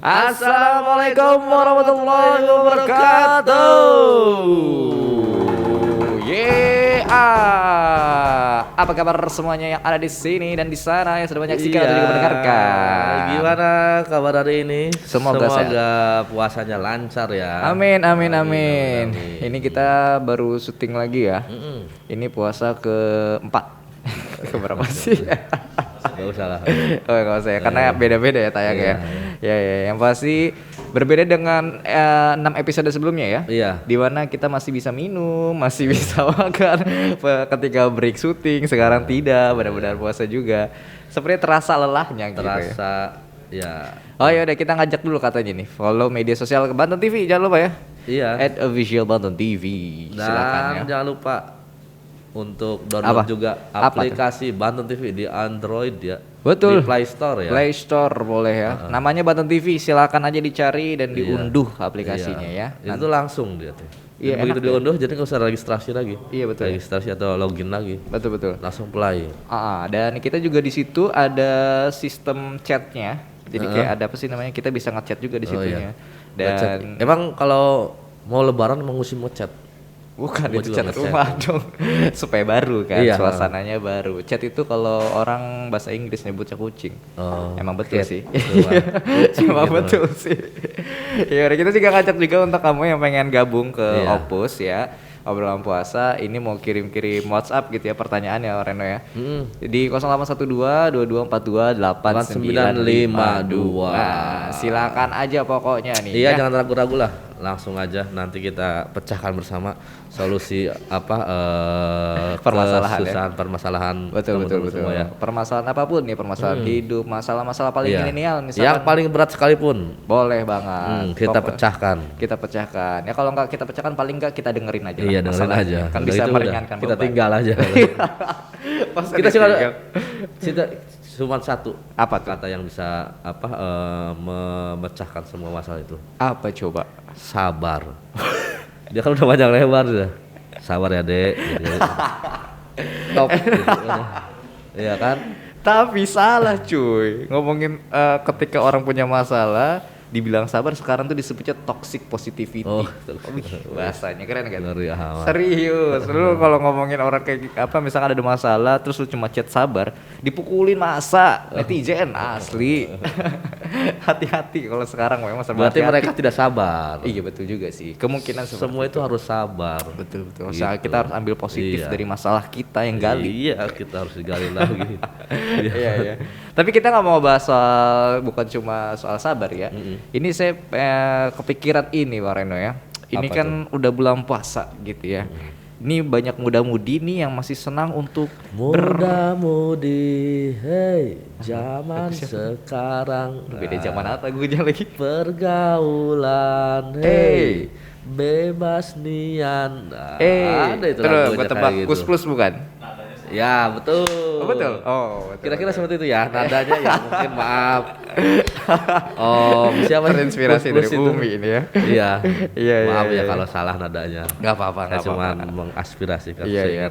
Assalamualaikum warahmatullahi wabarakatuh. Apa kabar semuanya yang ada di sini dan di sana yang sudah menyaksikan dan juga mendengarkan? Gimana kabar hari ini? Semoga puasanya lancar ya. Amin. Ini kita baru syuting lagi ya. Ini puasa keempat. Keberapa sih? Gak usah lah. Oh gak usah ya, karena beda-beda ya tayang ya. Ya, yang pasti berbeda dengan 6 episode sebelumnya ya. Iya. Dimana kita masih bisa minum, masih bisa makan ketika break syuting. Sekarang tidak, benar-benar puasa juga. Sepertinya terasa lelahnya gitu ya. Oh ya udah, kita ngajak dulu katanya nih. Follow media sosial Banten TV, jangan lupa ya. Iya. @official Banten TV. Silakan ya. Dan jangan lupa untuk download juga aplikasi Banten TV di Android ya. Betul. Di Play Store ya. Play Store boleh ya. Namanya Banten TV, silakan aja dicari dan diunduh aplikasinya ya. Itu langsung dia tuh. Iya, begitu diunduh jadi nggak usah registrasi lagi. Iya betul. Registrasi atau login lagi. Betul. Langsung play. Dan kita juga di situ ada sistem chatnya. Jadi kayak ada apa sih namanya? Kita bisa ngechat juga di situnya. Dan emang kalau mau lebaran mesti ngechat. Bukan itu chat rumah dong. Supaya baru kan, suasananya baru. Chat itu kalau orang bahasa Inggris nyebutnya kucing. Emang betul sih. Emang betul sih. Ya udah, kita juga ngajak juga untuk kamu yang pengen gabung ke Opus ya. Obrolan puasa ini mau kirim-kirim WhatsApp gitu ya, pertanyaan ya Reno ya. Di 0812 2242 8952. Silakan aja pokoknya nih. Iya, jangan ragu-ragu lah. Langsung aja nanti kita pecahkan bersama solusi permasalahan betul semua ya. Permasalahan apapun nih, permasalahan hidup, masalah paling milenial misalkan. Yang paling berat sekalipun boleh banget. Kita pecahkan. Ya kalau enggak kita pecahkan, paling enggak kita dengerin aja. Iya, dengerin aja. Kan bisa meringankan kita beban. tinggal aja. Kita cuma satu kata yang bisa memecahkan semua masalah itu. Apa coba? Sabar. Dia kan udah panjang lebar sudah. Sabar ya, Dek. Top gitu. Iya kan? Tapi salah cuy. Ngomongin ketika orang punya masalah dibilang sabar, sekarang tuh disebutnya toxic positivity. Bahasanya keren kan? Serius. Lu kalau ngomongin orang kayak apa, misalkan ada masalah terus lu cuma chat sabar, dipukulin masa netizen asli. Hati-hati kalau sekarang memang berarti mereka tidak sabar. Iya betul juga sih. Kemungkinan semua itu harus sabar. Betul. Gitu. Kita harus ambil positif dari masalah kita yang gali. Iya, kita harus digali lagi. Iya. Tapi kita nggak mau bahas bukan cuma soal sabar ya. Ini saya kepikiran ini Pak Reno ya. Ini apa kan tuh? Udah bulan puasa gitu ya. Ini banyak muda-mudi nih yang masih senang untuk muda-mudi, hey, zaman sekarang. Beda zaman apa lagunya lagi? Pergaulan, hey, bebas nian. Ada itu lagunya. Terus tebak gitu. Kus-plus bukan? Ya betul. Betul. Kira-kira seperti itu ya nadanya ya, mungkin maaf. Siapa terinspirasi dari Umi ini ya? Iya. Maaf ya kalau salah nadanya. Gak apa-apa. Saya cuma mengaspirasikan. Iya.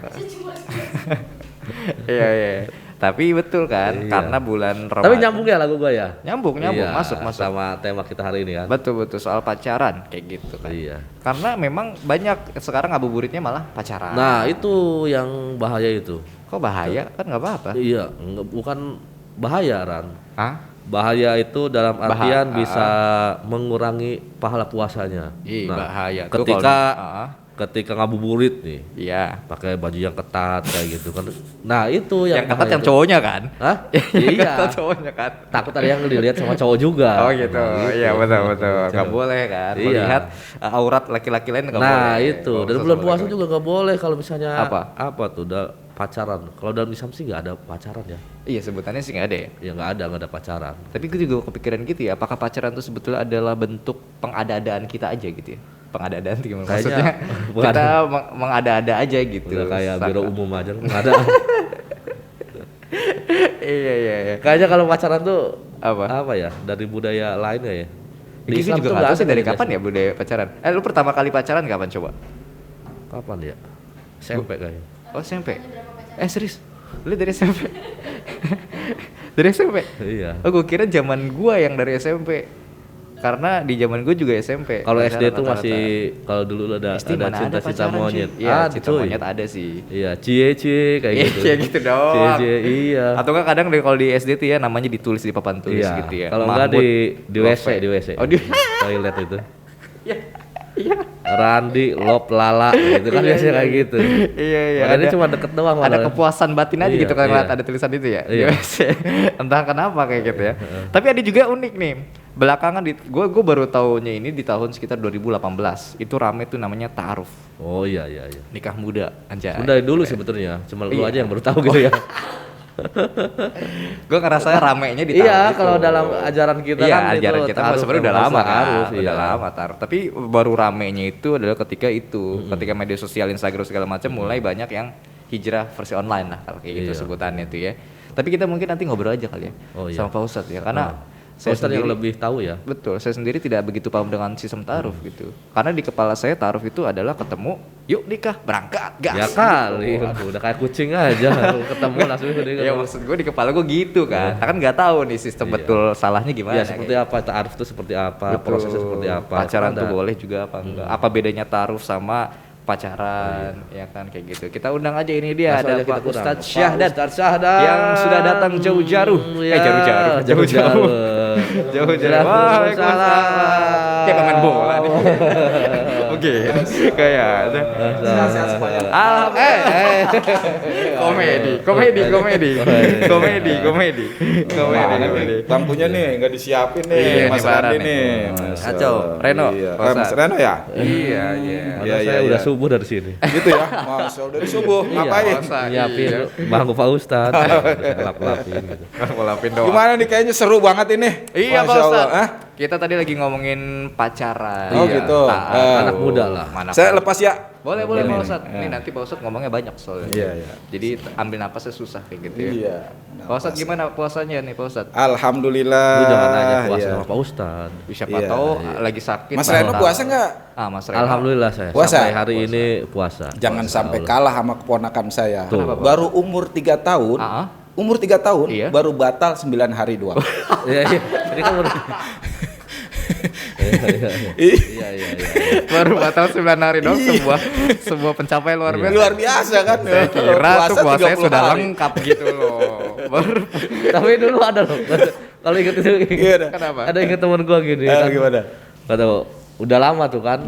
Iya. Tapi betul kan, karena bulan Ramadan. Tapi nyambung ya lagu gua ya? Nyambung, masuk. Sama tema kita hari ini kan? Betul, soal pacaran, kayak gitu kan. Iya. Karena memang banyak sekarang ngabuburitnya malah pacaran. Nah itu yang bahaya itu. Kok bahaya? Kan nggak apa-apa. Iya, bukan bahaya Ran. Bahaya itu dalam artian bisa mengurangi pahala puasanya. Bahaya. Ketika ngabuburit nih, pakai baju yang ketat kayak gitu kan. Nah itu yang ketat yang cowoknya kan? Iya. Cowoknya kan. Takut ada yang dilihat sama cowok juga. Oh gitu. Iya betul. Gak boleh kan? Melihat aurat laki-laki lain gak boleh. Nah itu. Dan bulan puasa juga gak boleh kalau misalnya apa tuh pacaran. Kalau dalam Islam sih nggak ada pacaran ya. Iya sebutannya sih nggak ada ya. Ya nggak ada pacaran. Tapi gue juga kepikiran gitu ya. Apakah pacaran itu sebetulnya adalah bentuk pengada-adaan kita aja gitu ya? Pengada-adaan itu gimana? Maksudnya kita mengada-ada aja gitu. Udah kayak biro umum aja pengada. Iya. Kayaknya kalau pacaran tuh apa ya? Dari budaya lain ya? Di Islam juga nggak tahu sih dari kapan ya budaya pacaran. Lu pertama kali pacaran kapan coba? Kapan ya? SMP kayaknya. Oh SMP. Serius? Lu dari SMP? Dari SMP? Iya. Oh gue kira zaman gua yang dari SMP. Karena di zaman gue juga SMP. Kalau SD tuh masih, kalau dulu ada cinta-cinta monyet. Iya, cinta monyet ada sih. Iya, cie kayak gitu. Iya gitu doang. Cie, iya. Atau kan kadang kalau di SD tuh ya namanya ditulis di papan tulis gitu ya. Kalau enggak di WC. Oh, di toilet itu. Iya. Iya. Randi, Lop, Lala gitu kan biasanya kayak gitu. Iya. Makanya cuma deket doang. Ada kepuasan batin aja gitu kan lihat ada tulisan itu ya. Iya. Entah kenapa kayak gitu ya. Tapi ada juga unik nih. Belakangan gue baru tahunya ini di tahun sekitar 2018. Itu rame tuh namanya ta'aruf. Oh iya. Nikah muda anjay. Udah dulu sebetulnya. Cuma lu aja yang baru tahu gitu ya. Gue ngerasa ramenya di Iya, kalau dalam ajaran kita kan ajaran kita sebenarnya udah lama kan, udah lama taruh. Tapi baru ramenya itu adalah ketika media sosial Instagram segala macam mulai banyak yang hijrah versi online lah kalau kayak gitu sebutannya tuh ya. Tapi kita mungkin nanti ngobrol aja kali ya sama Pak Ustadz ya, karena saya sendiri yang lebih tahu ya. Betul, saya sendiri tidak begitu paham dengan sistem ta'aruf gitu. Karena di kepala saya ta'aruf itu adalah ketemu, yuk nikah, berangkat, gas. Ya kali, udah kayak kucing aja ketemu langsung udah. Ya maksud gue di kepala gue gitu kan. Kan nggak tahu nih sistem betul salahnya gimana. Ya seperti apa ta'aruf itu seperti apa, prosesnya seperti apa. Pacaran tuh boleh juga apa enggak? Apa bedanya ta'aruf sama pacaran ya kan kayak gitu. Kita undang aja ini dia ada Pak Ustadz Syahdan yang sudah datang jauh-jauh. Jauh-jauh. Waalaikumsalam. Kayak pemain bola nih. Oke. Kayak komedi. Bangkunya nih nggak disiapin nih Mas Randi nih. Kacau. Reno. Mas Reno ya? Iya. Saya udah subuh dari sini. Gitu ya. Masya Allah dari subuh. Ngapain? Nyiapin bangku Pak Ustadz. Lap-lapin gitu. Lapin doang. Gimana nih kayaknya seru banget ini. Iya Pak Ustadz. Kita tadi lagi ngomongin pacaran. Oh gitu. Anak muda lah. Saya lepas ya. Boleh Pak Ustadz. Ini nanti Pak Ustadz ngomongnya banyak soalnya. Iya. Jadi ambil napasnya susah kayak gitu ya. Iya. Pak Ustadz gimana puasanya nih Pak Ustadz? Alhamdulillah. Lu jangan nanya puasa sama Pak Ustadz. Siapa tahu lagi sakit. Mas Reno puasa nggak? Mas Reno. Alhamdulillah saya. Puasa? Sampai hari ini puasa. Jangan sampai kalah sama keponakan saya. Tuh. Baru umur 3 tahun. Umur 3 tahun baru batal 9 hari doang. Iya. Ini kan Iya. Baru batal 9 hari dong, sebuah pencapaian luar biasa. Luar biasa kan. Saya kira tuh puasanya sudah lengkap gitu loh. Tapi dulu ada loh. Kalau inget itu. Kenapa? Ada inget temen gua gini. Gimana? Kata udah lama tuh kan.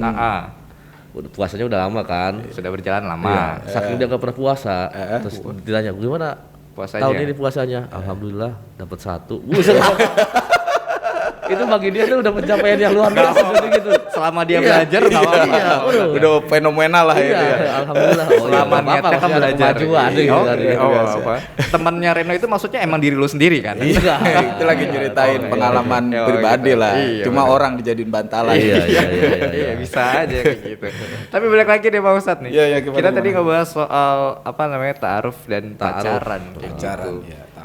Puasanya udah lama kan. Sudah berjalan lama. Saking dia nggak pernah puasa. Terus ditanya gimana puasanya? Tahun ini puasanya. Alhamdulillah dapat 1. Itu bagi dia tuh udah pencapaian yang luar biasa gitu. Selama dia belajar enggak apa-apa. Udah fenomenal lah itu ya. Alhamdulillah. Selama niatnya kan belajar. Apa? Temannya Reno itu maksudnya emang diri lu sendiri kan? Iya. Itu lagi nyeritain pengalaman pribadi lah. Cuma orang dijadiin bantalan. Iya, bisa aja kayak gitu. Tapi balik lagi deh Pak Ustadz nih. Kita tadi ngebahas soal ta'aruf dan pacaran.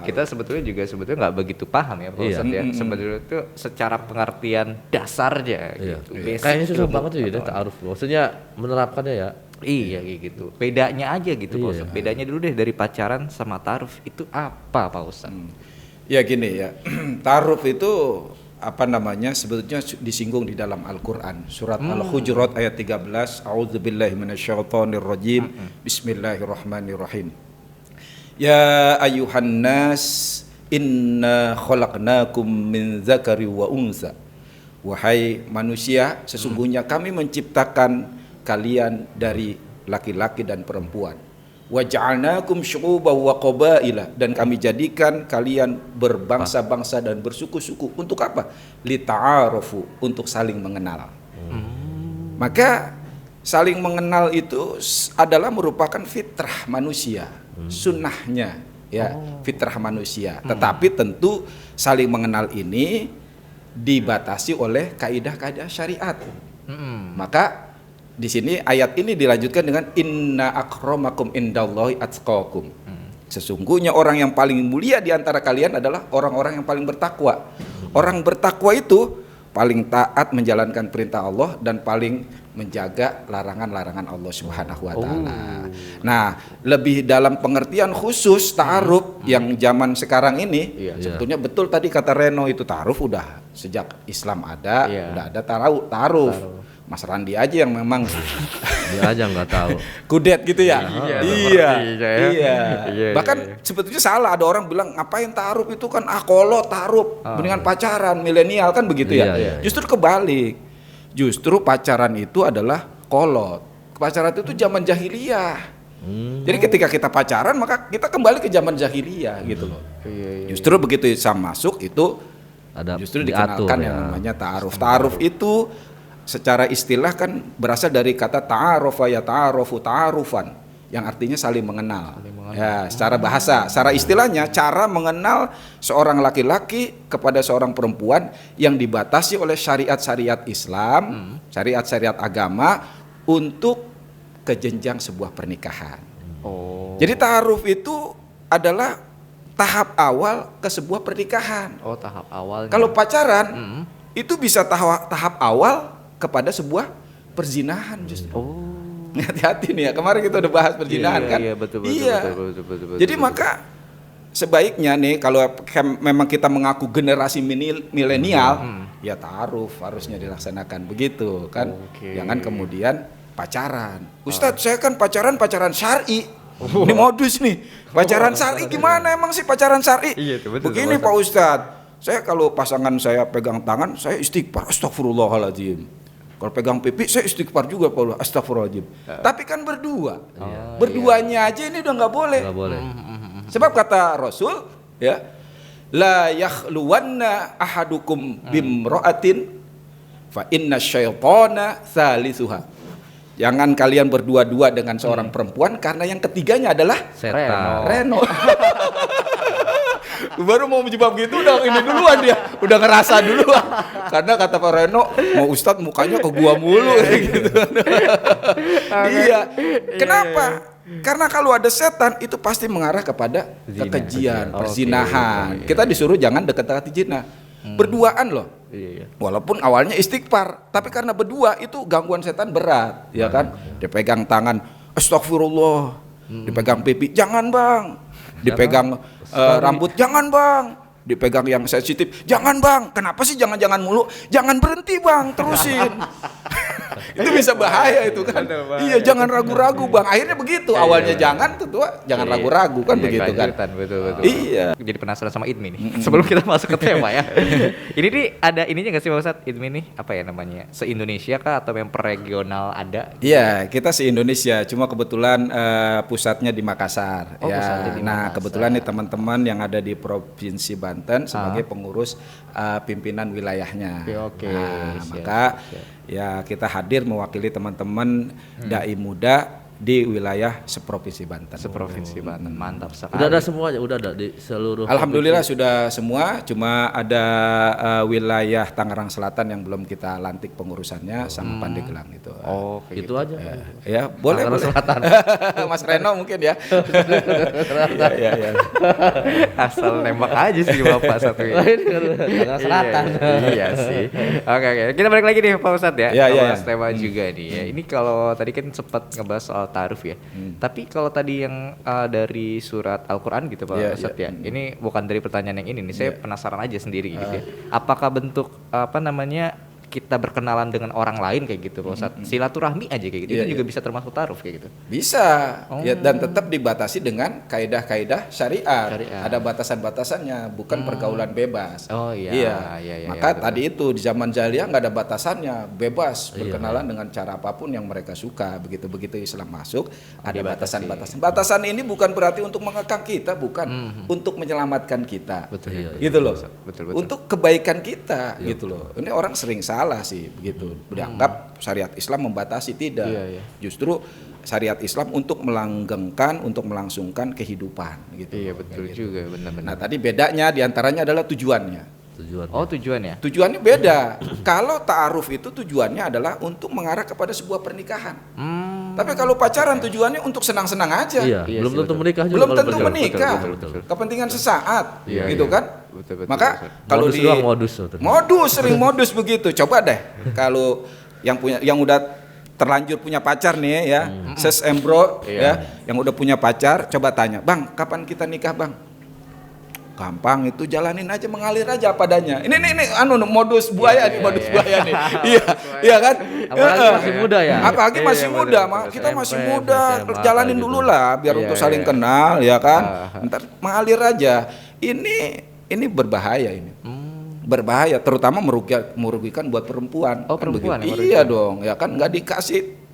Kita sebetulnya nggak begitu paham ya Pak Ustadz ya. Sebetulnya itu secara pengertian dasarnya gitu. Kayaknya susah banget tuh ya ta'aruf. Maksudnya menerapkannya ya. Iya kayak gitu. Bedanya aja gitu Pak Ustadz. Bedanya dulu deh dari pacaran sama ta'aruf itu apa Pak Ustadz? Ya gini ya. Ta'aruf itu sebetulnya disinggung di dalam Al-Qur'an. Surat Al-Hujurat ayat 13. A'udzubillahi minasyaitonirrajim. Bismillahirrahmanirrahim. Ya ayuhan nas inna khalaqnakum min dzakari wa unsa. Wahai manusia, sesungguhnya kami menciptakan kalian dari laki-laki dan perempuan. Wa ja'alnakum syu'uban wa qabaila, dan kami jadikan kalian berbangsa-bangsa dan bersuku-suku. Untuk apa? Lita'arufu, untuk saling mengenal. Maka saling mengenal itu adalah merupakan fitrah manusia. Sunnahnya ya, fitrah manusia. Tetapi tentu saling mengenal ini dibatasi oleh kaidah-kaidah syariat. Maka di sini ayat ini dilanjutkan dengan inna akramakum indallahi atqakum. Sesungguhnya orang yang paling mulia di antara kalian adalah orang-orang yang paling bertakwa. Orang bertakwa itu paling taat menjalankan perintah Allah dan paling menjaga larangan-larangan Allah Subhanahu wa taala. Nah, lebih dalam pengertian khusus ta'aruf yang zaman sekarang ini, sebetulnya betul tadi kata Reno, itu ta'aruf udah sejak Islam ada, udah ada ta'aruf. Mas Randi aja yang memang dia aja nggak tahu. kudet gitu ya. Iya. Bahkan iya. sebetulnya salah, ada orang bilang ngapain ta'aruf, itu kan kolot ta'aruf, mendingan pacaran, milenial kan begitu ya. Justru kebalik. Justru pacaran itu adalah kolot. Pacaran itu zaman jahiliyah. Jadi ketika kita pacaran maka kita kembali ke zaman jahiliyah gitu loh. Justru begitu Islam masuk itu Ada justru diatur, dikenalkan yang namanya ta'aruf. Ta'aruf itu secara istilah kan berasal dari kata ta'arofa ya ta'arofu ta'arufan, yang artinya saling mengenal. Ya, secara bahasa, secara istilahnya cara mengenal seorang laki-laki kepada seorang perempuan yang dibatasi oleh syariat-syariat Islam, syariat-syariat agama untuk ke jenjang sebuah pernikahan. Jadi ta'aruf itu adalah tahap awal ke sebuah pernikahan. Tahap awalnya. Kalau pacaran itu bisa tahap awal kepada sebuah perzinahan justru. Hati-hati nih ya, kemarin kita udah bahas perzinahan kan. Iya, betul. Jadi maka sebaiknya nih kalau memang kita mengaku generasi milenial, ya ta'aruf harusnya dilaksanakan begitu kan. Jangan kemudian pacaran. Ustadz, saya kan pacaran syar'i. Ini modus nih. Pacaran syar'i gimana emang sih pacaran syar'i? Begini Pak Ustadz, saya kalau pasangan saya pegang tangan, saya istighfar, astagfirullahaladzim. Kalau pegang pipi, saya istighfar juga, Pak, astagfirullahaladzim. Tapi kan berdua. Berduanya aja ini udah nggak boleh. Sebab kata Rasul, ya, la yakhluwanna ahadukum bimra'atin fa inna syaitana salisuha. Jangan kalian berdua-dua dengan seorang perempuan karena yang ketiganya adalah setan. Reno. Baru mau menjawab gitu udah ini duluan dia, udah ngerasa duluan. Karena kata Pak Reno, mau Ustadz mukanya ke gua mulu gitu. Iya. Kenapa? Karena kalau ada setan itu pasti mengarah kepada kekejian, perzinahan. Kita disuruh jangan dekat-dekati zina. Berduaan loh. Walaupun awalnya istighfar, tapi karena berdua itu gangguan setan berat, ya kan? Dipegang tangan, astagfirullah. Dipegang pipi, jangan bang. Dipegang rambut, jangan bang. Dipegang yang sensitif, jangan bang. Kenapa sih jangan-jangan mulu? Jangan berhenti bang, terusin. Itu bisa bahaya itu kan. Iya, jangan ragu-ragu bang. Akhirnya begitu. Awalnya jangan, tetua jangan ragu-ragu kan begitu kan. Betul. Iya. Jadi penasaran sama IDMI nih. Sebelum kita masuk ke tema ya. Ini nih ada ininya nggak sih Pak Ustadz? IDMI nih apa ya namanya? Se-Indonesia kah atau yang per regional ada? Iya, kita se-Indonesia. Cuma kebetulan pusatnya di Makassar. Ya. Nah, kebetulan nih teman-teman yang ada di Provinsi Banten sebagai pengurus pimpinan wilayahnya. Maka ya kita hadir mewakili teman-teman dai muda di wilayah seprovinsi Banten. Mantap sekali. Udah ada semuanya, udah ada di seluruh. Alhamdulillah sudah semua, cuma ada wilayah Tangerang Selatan yang belum kita lantik pengurusannya sama Pandeglang itu. Itu aja. Ya, boleh. Selatan. Mas Reno mungkin ya. Ya. Asal nembak aja sih Bapak satu ini. Tangerang Selatan. Iya sih. Oke. Kita balik lagi nih Pak Ustadz ya. Iya. Tema juga nih ya. Ini kalau tadi kan sempat ngebahas soal ta'aruf ya. Tapi kalau tadi yang dari surat Al-Qur'an gitu Pak Ustadz ya. Ini bukan dari pertanyaan yang ini nih. Saya penasaran aja sendiri gitu ya. Apakah bentuk kita berkenalan dengan orang lain kayak gitu Pak Ustadz, silaturahmi aja kayak gitu, itu juga bisa termasuk ta'aruf kayak gitu? Bisa, ya, dan tetap dibatasi dengan kaidah-kaidah syariat. Ada batasan-batasannya, bukan pergaulan bebas. Iya. Maka tadi itu di zaman jahiliyah nggak ada batasannya, bebas berkenalan dengan cara apapun yang mereka suka. Begitu Islam masuk, ada batasan-batasan. Batasan ini bukan berarti untuk mengekang kita, bukan, untuk menyelamatkan kita. Gitu loh. Betul. Untuk kebaikan kita, gitu loh. Ini orang sering salah sih begitu, dianggap syariat Islam membatasi, tidak. Justru syariat Islam untuk melanggengkan, untuk melangsungkan kehidupan gitu. Iya betul gitu. Juga benar-benar. Nah tadi bedanya diantaranya adalah tujuannya. Tujuannya? Tujuannya beda. Kalau ta'aruf itu tujuannya adalah untuk mengarah kepada sebuah pernikahan. Tapi kalau pacaran tujuannya untuk senang-senang aja. Belum tentu menikah juga. Belum tentu menikah. Betul. Kepentingan sesaat, gitu kan. Betul. Maka kalau modus sering modus begitu. Coba deh kalau yang udah terlanjur punya pacar nih ya, ses embro ya, yang udah punya pacar, coba tanya, "Bang, kapan kita nikah, Bang?" Gampang itu, jalanin aja, mengalir aja apa adanya. Ini modus buaya nih, modus buaya nih. Iya kan? Apalagi masih muda ya. Apalagi masih muda, kita masih muda, jalanin dulu lah biar untuk saling kenal ya kan. Ntar mengalir aja. Ini berbahaya ini. Berbahaya, terutama merugikan buat perempuan. Oh, perempuan ya, iya dong, ya kan nggak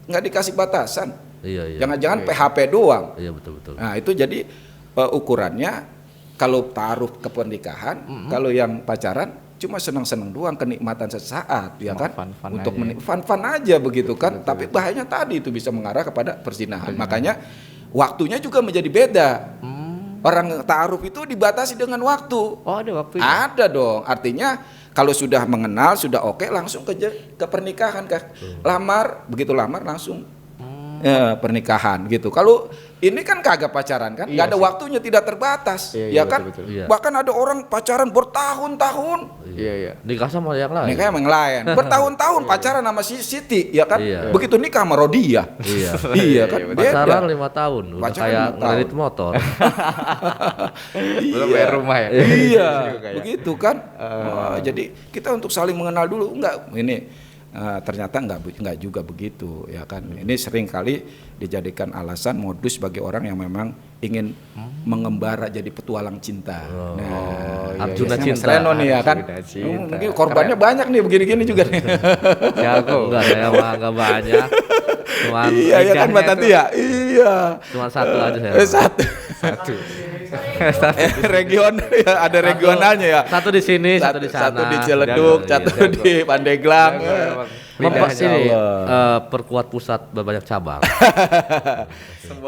dikasih batasan. Iya. Jangan-jangan PHP doang. Iya, betul. Nah, itu jadi ukurannya. Kalau taruh ke pernikahan, kalau yang pacaran cuma senang-senang doang, kenikmatan sesaat, ya kan? Untuk fun-fun aja begitu kan. Tapi bahayanya tadi itu bisa mengarah kepada perzinahan. Makanya waktunya juga menjadi beda. Orang taruh itu dibatasi dengan waktu. Oh, ada waktunya? Ada dong. Artinya kalau sudah mengenal, sudah oke, langsung ke pernikahan. Lamar, begitu lamar langsung pernikahan gitu. Kalau ini kan kagak pacaran kan, nggak ada waktunya, tidak terbatas, ya kan? Betul. Iya. Bahkan ada orang pacaran bertahun-tahun. Iya. Nikah sama yang lain. Nikah sama yang lain, bertahun-tahun pacaran sama si Siti, ya kan? Iya. Begitu nikah sama Rodia. Iya. Iya kan? Pacaran 5 tahun, udah Pacaran kayak 5 tahun. kredit motor. Belum bayar rumah ya? Iya, begitu kan? Jadi kita untuk saling mengenal dulu, enggak ini. Ternyata enggak juga begitu, ya kan? Ini sering kali dijadikan alasan modus bagi orang yang memang ingin mengembara jadi petualang cinta. Arjuna Mas cinta. Reno nih, ya kan? Mungkin korbannya banyak nih, begini-gini juga nih. Jago. Enggak, saya mah enggak banyak. Cuman Iya kan Mbak Tanti ya? Iya. Cuma satu aja saya. Satu. Region ya, ada regionalnya ya. Satu di sini, satu di sana. Satu di Ciledug, satu di Pandeglang. Perkuat pusat berbanyak cabang.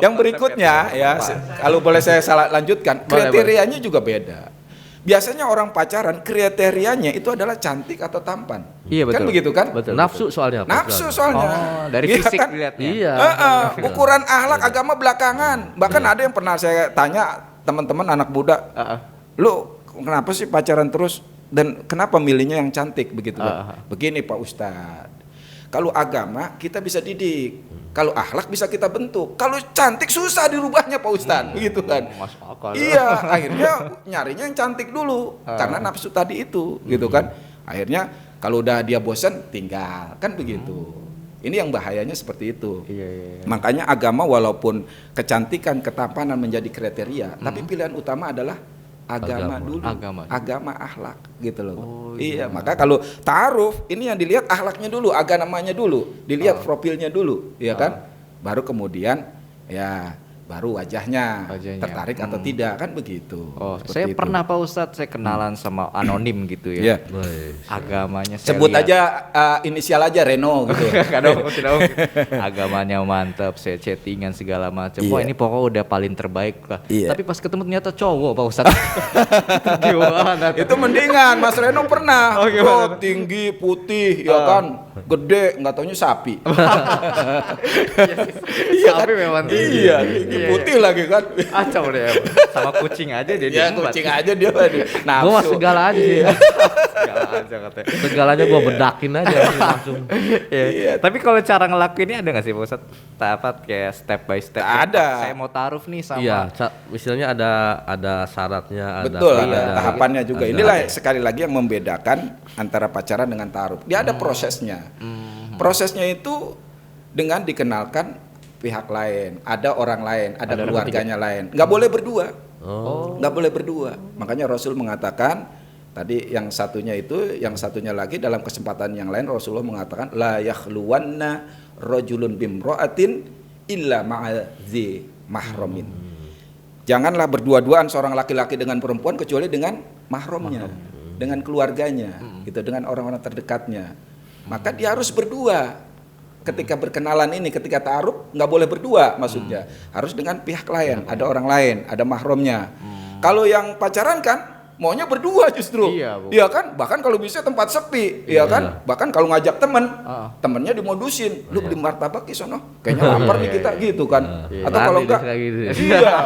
Yang berikutnya ya, kalau boleh saya lanjutkan, kriterianya juga beda. Biasanya orang pacaran kriterianya itu adalah cantik atau tampan. Iya, betul. Kan begitu kan? Betul. Nafsu soalnya. Nafsu soalnya. Oh, dari Iya fisik kan? dilihatnya. Iya. Ukuran akhlak agama belakangan. Bahkan ada yang pernah saya tanya teman-teman anak muda, lu kenapa sih pacaran terus dan kenapa milihnya yang cantik begitu kan? Begini Pak Ustadz, kalau agama kita bisa didik, kalau akhlak bisa kita bentuk, kalau cantik susah dirubahnya Pak Ustadz, begitu kan? Masuk akal. Iya, akhirnya nyarinya yang cantik dulu karena nafsu tadi itu, gitu kan? Akhirnya kalau udah dia bosan tinggal, kan begitu. Ini yang bahayanya seperti itu. Iya. Makanya agama walaupun kecantikan, ketampanan menjadi kriteria, tapi pilihan utama adalah agama dulu. Agama akhlak gitu loh. Iya, maka kalau ta'aruf ini yang dilihat akhlaknya dulu, agamanya dulu, dilihat profilnya dulu, ya kan? Baru kemudian ya baru wajahnya tertarik atau tidak, kan begitu. Saya pernah Pak Ustadz, saya kenalan sama anonim gitu ya. Agamanya saya sebut lihat, aja inisial aja Reno gitu. tidak. Agamanya mantap, saya chattingan segala macam. Wah, ini pokoknya udah paling terbaik lah. Tapi pas ketemu ternyata cowok Pak Ustadz. Gimana? Itu mendingan. Mas Reno pernah. Tinggi, putih, ya kan, gede, nggak taunya sapi. Sapi memang tinggi. Iya, tinggi putih lagi kan. Acau deh, sama kucing aja dia kucing aja dia. Gue mah segala aja sih. Segala aja katanya. Segalanya gue bedakin aja langsung. Iya. Tapi kalau cara ngelakuinnya ada nggak sih Pak Ustadz? Kayak step by step. Ada. Saya mau taruh nih sama. Iya, istilahnya ada syaratnya. Betul, ada tahapannya juga. Inilah sekali lagi yang membedakan antara pacaran dengan taruh. Dia ada prosesnya. Prosesnya itu dengan dikenalkan pihak lain, ada orang lain, ada keluarganya lain. Nggak boleh berdua. Nggak boleh berdua. Makanya Rasul mengatakan tadi yang satunya lagi dalam kesempatan yang lain Rasulullah mengatakan la yakhluwanna rajulun bimra'atin illa ma'adzi mahramin. Janganlah berdua-duaan seorang laki-laki dengan perempuan kecuali dengan mahramnya, dengan keluarganya, gitu, dengan orang-orang terdekatnya. Maka dia harus berdua. Ketika berkenalan ini, ketika ta'aruf nggak boleh berdua, maksudnya harus dengan pihak lain, ada orang lain, ada mahramnya. Kalau yang pacaran kan maunya berdua justru. Iya kan? Bahkan kalau bisa tempat sepi, iya kan? Bahkan kalau ngajak temennya dimodusin, lu beli martabak di sono. Kayaknya lapar nih kita gitu kan. Atau kalau enggak iya.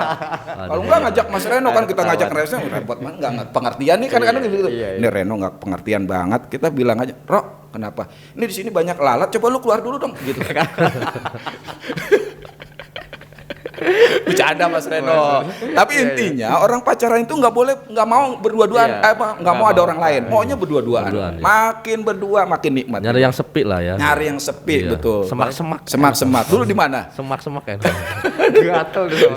Kalau enggak ngajak Mas Reno kan kita ngajak Reno repot banget enggak pengertian nih kan gitu. Ini Reno enggak pengertian banget. Kita bilang aja, "Rok, kenapa? Ini di sini banyak lalat, coba lu keluar dulu dong." Gitu kan. Bercanda Mas Reno. Tapi intinya orang pacaran itu nggak mau berdua-duaan, nggak mau ada orang lain, maunya berdua-duaan. Makin berdua makin nikmat. Nyari yang sepi lah ya. Nyari yang sepi, betul. Semak-semak. Dulu di mana? Semak-semak kan. Gatel dulu.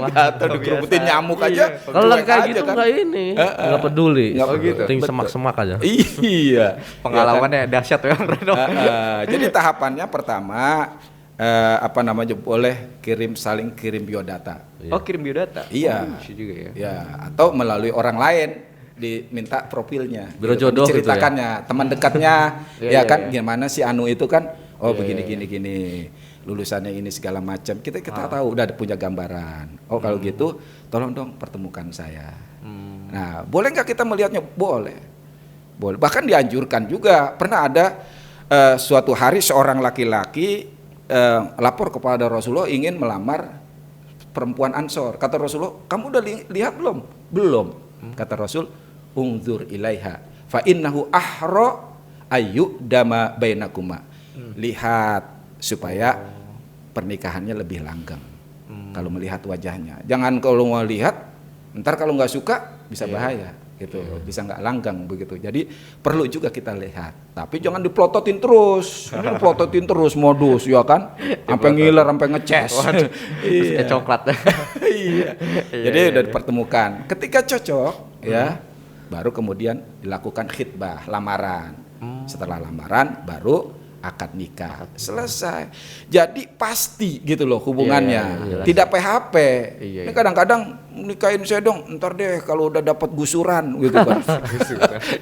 Gatel dikerubutin nyamuk aja. Kalau kayak gitu nggak ini, nggak peduli. Penting semak-semak aja. Iya. Pengalamannya dahsyat ya Reno. Jadi tahapannya pertama boleh saling kirim biodata. Oh, kirim biodata. Iya. Juga ya. Ya, atau melalui orang lain diminta profilnya. Biro jodoh diceritakannya, gitu ya? Teman dekatnya, ya kan gimana sih Anu itu kan? Oh, begini gini. Lulusannya ini segala macam. Kita tahu udah punya gambaran. Oh, kalau gitu tolong dong pertemukan saya. Nah, boleh nggak kita melihatnya? Boleh. Bahkan dianjurkan juga. Pernah ada suatu hari seorang laki-laki lapor kepada Rasulullah ingin melamar perempuan Ansor. Kata Rasulullah, kamu udah lihat belum? Belum. Kata Rasul, ungzur ilaiha fa innahu ahra ayu dama bainakuma. Lihat supaya pernikahannya lebih langgeng. Kalau melihat wajahnya. Jangan kalau mau lihat, ntar kalau nggak suka bisa bahaya. Gitu, bisa nggak langgang begitu. Jadi perlu juga kita lihat. Tapi jangan diplototin terus. Ini diplototin terus modus ya kan. Sampai ngiler, sampai ngeces. Kayak coklat. Iya. Jadi udah dipertemukan. Ketika cocok ya, baru kemudian dilakukan khitbah, lamaran. Setelah lamaran baru akad nikah. Selesai. Jadi pasti gitu loh hubungannya. Tidak PHP. Ini kadang-kadang nikahin saya dong, ntar deh kalau udah dapat gusuran gitu kan.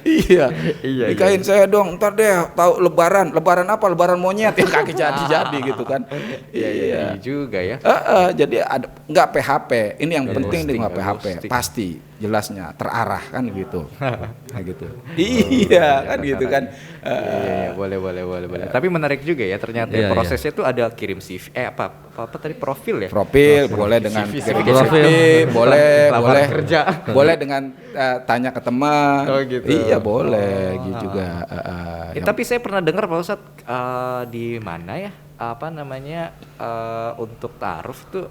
Iya. Nikahin saya dong, ntar deh tahu lebaran apa? Lebaran monyet ya kaki jadi gitu kan. Iya juga ya. Jadi ada nggak PHP. Ini yang penting nih nggak PHP. Pasti jelasnya terarah kan gitu. Nah, gitu. Iya kan gitu kan. Iya, boleh. Tapi menarik juga ya ternyata prosesnya tuh ada kirim CV apa tadi profil ya? Profil boleh dengan kirim CV, boleh kerja. Boleh dengan tanya ke teman. Oh, gitu. Iya, boleh gitu juga. Tapi saya pernah dengar Pak Ustadz di mana ya? Untuk ta'aruf tuh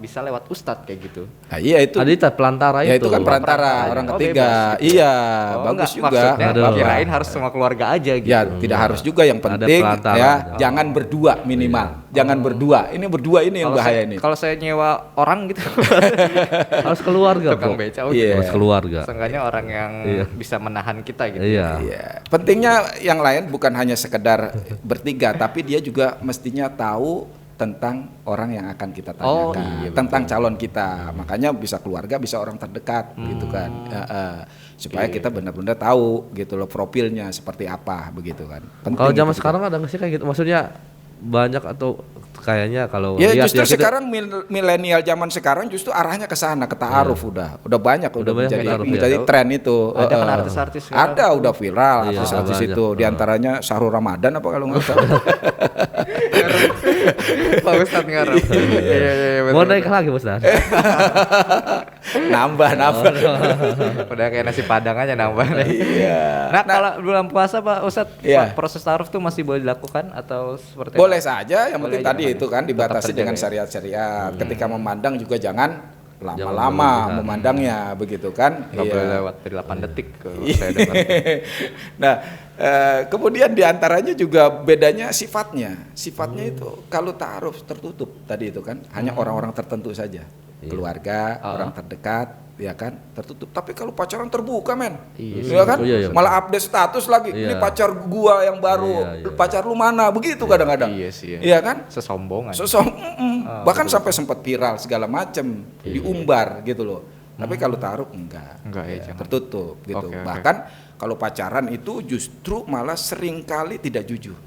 bisa lewat ustadz kayak gitu. Nah, iya itu. Tadi pelantara ya, itu kan perantara orang ketiga. Iya, bagus juga. Maksudnya kirain harus semua keluarga aja gitu. Ya, tidak harus juga, yang penting ya jangan berdua minimal. Jangan berdua. Ini berdua ini yang bahaya ini. Kalau saya nyewa orang gitu harus keluarga, tukang beca harus keluarga. Seenggaknya orang yang bisa menahan kita gitu. Iya. Pentingnya yang lain bukan hanya sekedar bertiga, tapi dia juga mestinya tahu tentang orang yang akan kita tanyakan, tentang calon kita. Makanya bisa keluarga, bisa orang terdekat gitu kan. Supaya kita benar-benar tahu gitu loh profilnya seperti apa begitu kan. Kalau zaman sekarang ada nggak sih kayak gitu? Maksudnya banyak atau kayaknya kalau ya lihat, justru ya sekarang milenial zaman sekarang justru arahnya ke sana, ke ta'aruf. Udah banyak menjadi tren itu. Ada kan artis-artis ada udah viral artis-artis itu, diantaranya Syahrul Ramadan apa kalau nggak salah. Pak Ustadz ngarep. Mau naik lagi Ustadz. nambah. Udah kayak nasi padang aja nambah. Nah, kalau bulan puasa Pak Ustadz, proses ta'aruf tuh masih boleh dilakukan atau seperti boleh saja, yang penting tadi itu kan dibatasi dengan syariat-syariat. Ketika memandang juga jangan lama-lama memandangnya begitu kan. Nggak boleh lewat dari 8 detik saya dengar. Nah, kemudian diantaranya juga bedanya sifatnya itu kalau ta'aruf tertutup tadi itu kan hanya orang-orang tertentu saja, keluarga, orang terdekat ya kan, tertutup. Tapi kalau pacaran terbuka men, ya kan, malah update status lagi, ini pacar gua yang baru, pacar lu mana, begitu kadang-kadang. Iya kan, sesombongan. Bahkan sampai sempat viral segala macam, diumbar gitu loh. Tapi kalau ta'aruf enggak ya, tertutup gitu. Bahkan kalau pacaran itu justru malah seringkali tidak jujur.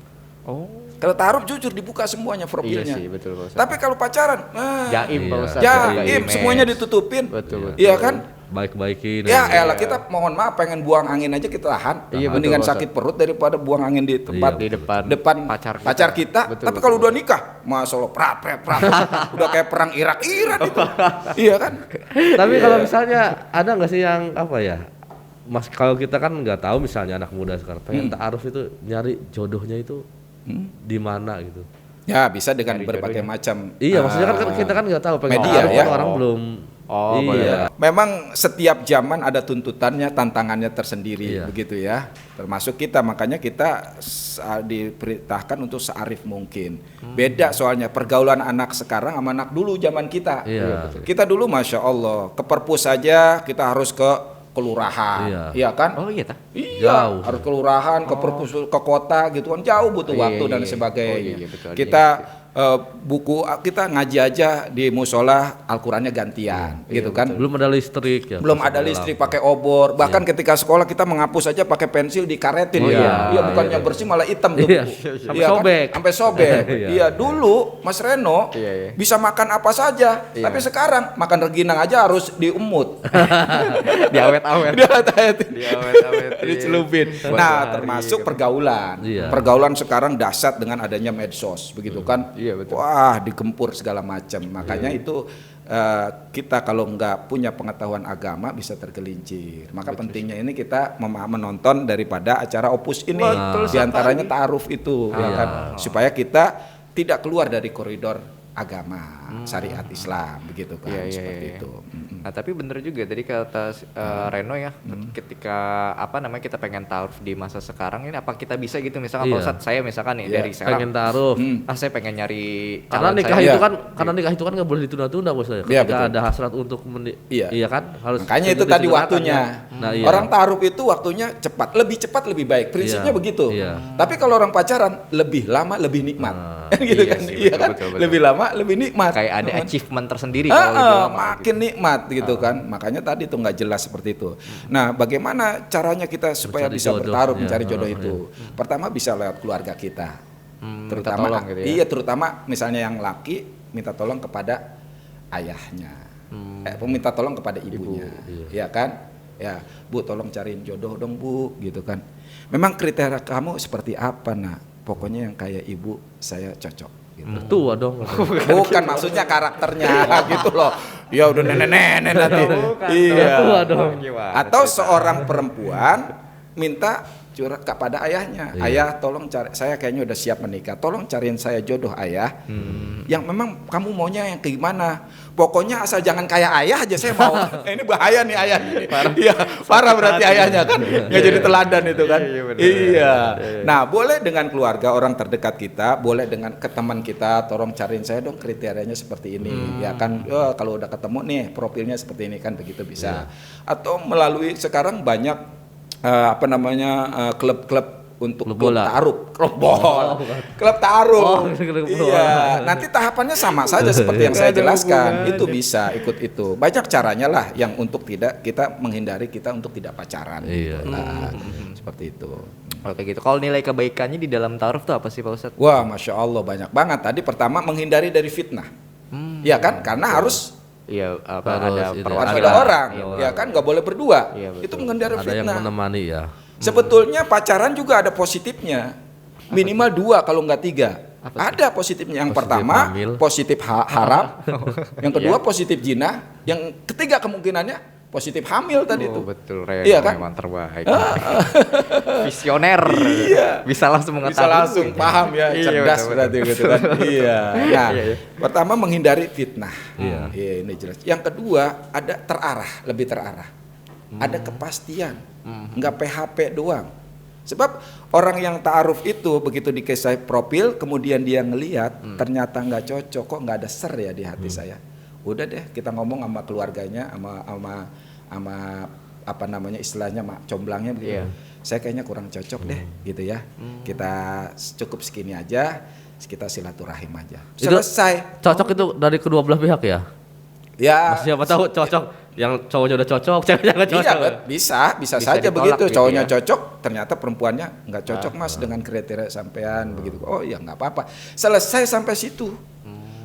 Kalau ta'aruf jujur dibuka semuanya profilnya. Iya sih, betul, tapi kalau pacaran, jaim, Pak Ustadz. Jaim, semuanya ditutupin. Betul. Iya kan? baik-baikin. Ya elah kita mohon maaf pengen buang angin aja kita tahan. Iya, Mendingan betul, sakit perut daripada buang angin di tempat di depan pacar kita. Betul, Tapi betul, kalau udah nikah, Masya Allah prat. Udah kayak perang Irak itu. Iya kan? Tapi kalau misalnya ada nggak sih yang apa ya? Mas kalau kita kan nggak tahu misalnya anak muda sekarang pengen ta'aruf itu nyari jodohnya itu di mana gitu. Ya bisa dengan berbagai macam. Iya, maksudnya kan kita kan nggak tahu pengen media ta'aruf ya. kan orang belum. Oh, iya. Memang setiap zaman ada tuntutannya, tantangannya tersendiri, Iya. begitu ya. Termasuk kita, makanya kita diperintahkan untuk searif mungkin. Beda soalnya pergaulan anak sekarang sama anak dulu zaman kita. Iya. Kita dulu masya Allah ke perpus saja kita harus ke kelurahan, iya kan? Oh iya tah. Iya, Jauh. harus kelurahan, ke perpus, ke kota gitu kan jauh butuh Iya, waktu dan iya. sebagainya. Oh, iya, betul. Kita buku kita ngaji aja di musola Al-Qur'annya gantian, gitu kan? Belum ada listrik ya. Belum ada listrik pakai obor, bahkan ketika sekolah kita menghapus aja pakai pensil dikaretin. Oh, iya. Iya, bukannya bersih malah hitam tuh. Iya, buku. sampai Iya kan? sobek. Sampai sobek. Iya. Iya, dulu Mas Reno Iya, iya. bisa makan apa saja, tapi sekarang makan rengginang aja harus diumut. Diawet-awet. Diawet-awetin. Dicelupin. Buat Nah, sehari termasuk gitu. pergaulan. Iya. Pergaulan sekarang dahsyat dengan adanya medsos, begitu kan? Iya, betul. Wah, digempur segala macam. Makanya itu kita kalau nggak punya pengetahuan agama bisa tergelincir. Maka pentingnya ini kita menonton daripada acara Opus ini. Betul Di antaranya ta'aruf itu, ya kan? Supaya kita tidak keluar dari koridor agama, syariat Islam, begitu kan? Seperti itu. Nah tapi bener juga tadi kata Reno ya, ketika apa namanya kita pengen ta'aruf di masa sekarang ini apa kita bisa gitu misalkan Pak Iya. Ustadz saya misalkan nih Iya. dari sekarang Pengen ta'aruf. saya pengen nyari Karena calon nikah saya. itu Iya. kan nikah itu kan nggak boleh ditunda-tunda bos saya. Iya, Ketika betul. ada hasrat untuk Iya. kan harus. Makanya itu segera tadi disegerakan waktunya. ya. Nah, iya. Orang ta'aruf itu waktunya cepat lebih baik. Prinsipnya Iya, begitu. iya. Tapi kalau orang pacaran lebih lama lebih nikmat. gitu Iya kan? sih, Iya betul, kan? betul. Lebih lama lebih nikmat. Kayak ada Teman. achievement tersendiri kalau lebih lama Makin nikmat gitu kan. Makanya tadi tuh nggak jelas seperti itu. Nah, bagaimana caranya kita supaya Mencari bisa jodoh, bertaruh ya. mencari jodoh itu? Pertama bisa lewat keluarga kita. minta tolong gitu ya. Iya, terutama misalnya yang laki minta tolong kepada ayahnya. Minta tolong kepada ibunya. Ya kan? Ya, Bu tolong cariin jodoh dong, Bu, gitu kan. Memang kriteria kamu seperti apa, Nak? Pokoknya yang kayak ibu saya cocok gitu. Tua dong. Bukan maksudnya karakternya gitu loh. Ya udah nenek-nenek nanti. Iya. Tua dong. Gimana Atau ceritanya? seorang perempuan minta curhat kepada ayahnya. Ayah tolong cari, saya kayaknya udah siap menikah. Tolong cariin saya jodoh ayah. Yang memang kamu maunya yang kayak gimana? Pokoknya asal jangan kayak ayah aja saya mau. Ini bahaya nih ayah. Iya, parah berarti ayahnya kan. Nggak jadi teladan itu kan. Iya, benar. Iya. Nah, boleh dengan keluarga orang terdekat kita, boleh dengan ke teman kita, tolong cariin saya dong kriterianya seperti ini. Ya kan, kalau udah ketemu nih profilnya seperti ini kan begitu bisa. Atau melalui sekarang banyak klub-klub untuk Klub bola. ta'aruf, klub bola, klub ta'aruf. klub bola. Iya, nanti tahapannya sama saja seperti yang saya jelaskan. Itu bisa ikut itu. Banyak caranya lah yang untuk tidak kita menghindari kita untuk tidak pacaran. Iya. Gitu lah. Seperti itu. Oke gitu. Kalau nilai kebaikannya di dalam ta'aruf tuh apa sih Pak Ustadz? Wah, masya Allah banyak banget. Tadi pertama menghindari dari fitnah. Iya kan? Karena harus Iya apa Harus ada itu, perwakilan. ada orang, Iya, ya kan nggak boleh berdua. Iya, betul. Itu menghindari Ada yang fitnah. menemani ya. Sebetulnya pacaran juga ada positifnya. Minimal 2 kalau nggak 3. Ada positifnya. Yang Positif pertama hamil. positif haram, yang kedua positif zina, yang ketiga kemungkinannya positif hamil tadi Oh, itu. betul, Reno Iya kan? memang terbaik. Visioner. Bisa langsung mengetahui. Bisa langsung paham ya, Iya, cerdas betul, berarti betul. gitu kan. Iya. Nah, Iya, iya. pertama menghindari fitnah. Iya. Iya, ini jelas. Yang kedua ada terarah, lebih terarah. Ada kepastian. Enggak PHP doang. Sebab orang yang ta'aruf itu begitu dikasih profil kemudian dia ngelihat ternyata nggak cocok, kok nggak ada ser ya di hati saya. Udah deh kita ngomong sama keluarganya, sama apa namanya istilahnya mak comblangnya begitu. Iya. Saya kayaknya kurang cocok deh gitu ya. Kita cukup segini aja, kita silaturahim aja. Itu Selesai. Cocok itu dari kedua belah pihak ya. Ya. Siapa tahu cocok yang cowoknya udah cocok, ceweknya nggak cocok. Iya, bisa Bisa saja ditolak begitu. gitu Cowoknya ya. cocok, ternyata perempuannya nggak cocok mas dengan kriteria sampean begitu. Oh ya nggak apa-apa. Selesai sampai situ.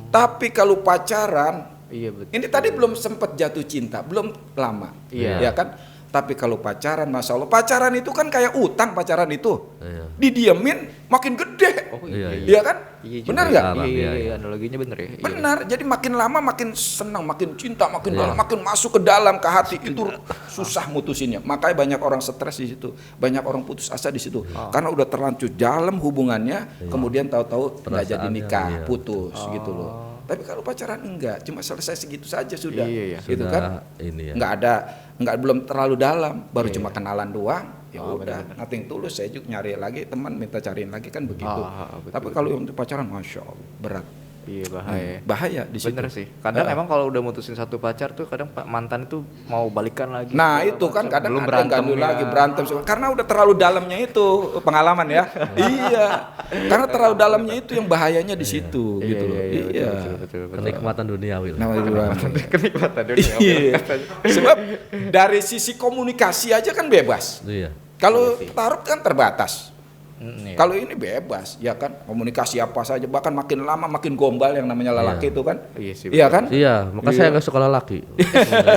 Tapi kalau pacaran Iya betul. Ini tadi belum sempat jatuh cinta, belum lama. Iya. Ya kan? Tapi kalau pacaran, masya Allah, pacaran itu kan kayak utang pacaran itu. Iya. Didiemin makin gede. Oh Iya kan? Iya, Benar juga. nggak? Iya, analoginya bener ya. Iya. Benar. Jadi makin lama makin senang, makin cinta, makin dalam, makin masuk ke dalam ke hati itu susah mutusinnya. Makanya banyak orang stres di situ, banyak orang putus asa di situ. Karena udah terlanjur dalam hubungannya, kemudian tahu-tahu nggak jadi nikah, putus gitu loh. Tapi kalau pacaran enggak, cuma selesai segitu saja sudah. Iya. Gitu kan? Ini ya. Enggak belum terlalu dalam, baru cuma kenalan doang. Ya udah, nothing tulus, saya juga nyari lagi teman minta cariin lagi kan begitu. Betul, Tapi kalau untuk pacaran, masya Allah berat. Iya bahaya. Bahaya di situ. Bener sih. Kadang emang kalau udah mutusin satu pacar tuh kadang mantan itu mau balikan lagi. Nah itu kan kadang belum ada yang berantem gandul ya. lagi berantem karena udah terlalu dalamnya itu pengalaman ya. Iya, karena terlalu dalamnya itu yang bahayanya di situ gitu loh. Iya. Betul. Kenikmatan duniawi lah. Nah, itu lah. Kenikmatan dunia. Iya. Sebab dari sisi komunikasi aja kan bebas. Iya. Kalau taruh kan terbatas. Iya. Kalau ini bebas, ya kan komunikasi apa saja, bahkan makin lama makin gombal yang namanya lelaki itu kan, Iya sih, iya kan? Iya, maka saya nggak suka lelaki.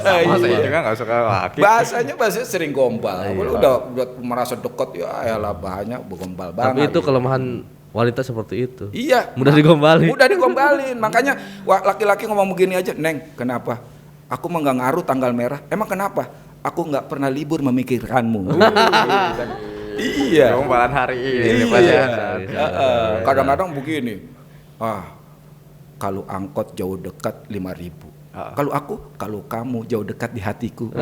Sama saya juga nggak suka laki. Bahasanya sering gombal, udah merasa dekat ya, lah bahanya gombal banget. Tapi itu kelemahan wanita seperti itu. Iya, Mudah digombalin. mudah digombalin, makanya laki-laki ngomong begini aja, Neng, kenapa? Aku mah nggak ngaruh tanggal merah, emang kenapa? Aku nggak pernah libur memikirkanmu. Iya. Gombalan hari ini. Iya. Kadang-kadang begini. Kalau angkot jauh dekat 5.000. Kalau kamu jauh dekat di hatiku.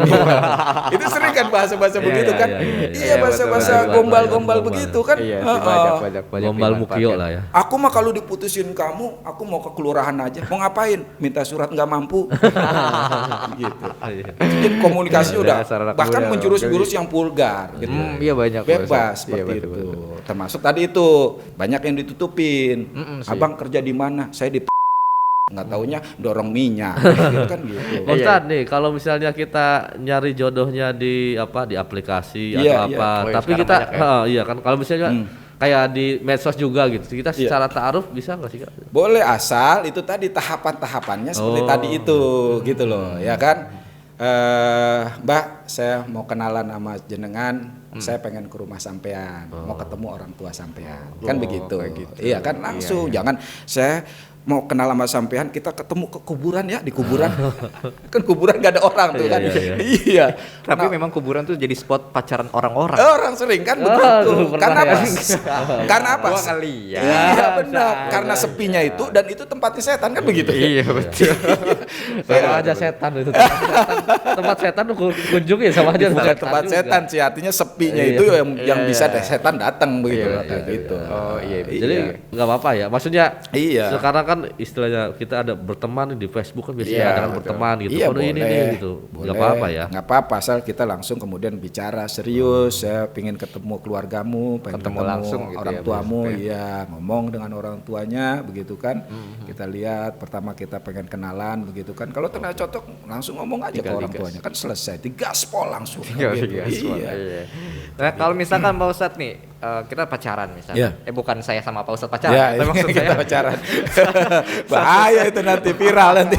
Itu sering kan bahasa-bahasa begitu kan? Iya, bahasa-bahasa gombal-gombal begitu kan? Iya, banyak Gombal mukio lah ya. Aku mah kalau diputusin kamu, aku mau ke kelurahan aja. Mau ngapain? Minta surat nggak mampu. Gitu. Jadi komunikasi udah bahkan menjurus-jurus yang vulgar gitu. Iya banyak. Bebas seperti itu. Termasuk tadi itu banyak yang ditutupin. Abang kerja di mana? Saya di nggak taunya dorong minyak gitu kan gitu. Ustaz nih, kalau misalnya kita nyari jodohnya di aplikasi atau apa, tapi kita iya kan kalau misalnya kayak di medsos juga gitu, kita secara ta'aruf bisa nggak sih Kak? Boleh, asal itu tadi tahapan-tahapannya seperti tadi itu gitu loh, ya kan? Mbak, saya mau kenalan sama jenengan, saya pengen ke rumah sampean, mau ketemu orang tua sampean, kan begitu. Iya kan langsung, jangan saya mau kenal sama sampean, kita ketemu ke kuburan ya, di kuburan. Kan kuburan gak ada orang tuh kan. Iya. Tapi memang kuburan tuh jadi spot pacaran orang-orang. Orang sering kan begitu. Karena apa? Karena apa? Gua ngeliat. Iya benar. Karena sepinya itu dan itu tempatnya setan kan begitu. Iya betul. Sama aja setan itu. Tempat setan kunjung ya sama aja Bukan tempat setan sih, artinya sepinya itu yang bisa setan datang begitu. Gitu. Oh iya. Jadi nggak apa-apa ya. Maksudnya sekarang kan istilahnya kita ada berteman di Facebook kan biasanya ada kan berteman gitu. Iya, boleh, ini gitu. Boleh. Nggak apa-apa ya. Nggak apa-apa, asal kita langsung kemudian bicara serius. Saya pengen ketemu keluargamu, pengen ketemu langsung gitu orang ya, tuamu, iya, ngomong dengan orang tuanya, begitu kan. Kita lihat pertama kita pengen kenalan, begitu kan. Kalau ternyata cocok, langsung ngomong aja ke orang tuanya, kan selesai. Digaspol langsung. Iya. Nah kalau misalkan Pak Ustadz nih, kita pacaran misalnya. Bukan saya sama Pak Ustadz pacaran, tapi maksud kita saya pacaran. Bahaya itu nanti viral nanti.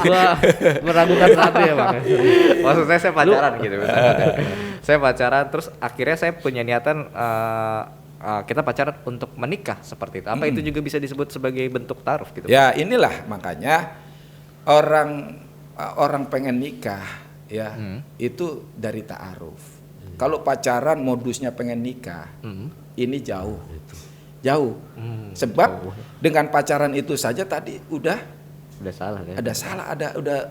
Meragukan nanti ya Bang. Maksud saya pacaran gitu misalnya. Saya pacaran terus akhirnya saya punya niatan kita pacaran untuk menikah seperti itu. Apa itu juga bisa disebut sebagai bentuk taaruf gitu? Ya inilah makanya orang pengen nikah ya itu dari ta'aruf. Kalau pacaran modusnya pengen nikah, ini jauh. Sebab dengan pacaran itu saja tadi udah salah ya. Ada salah,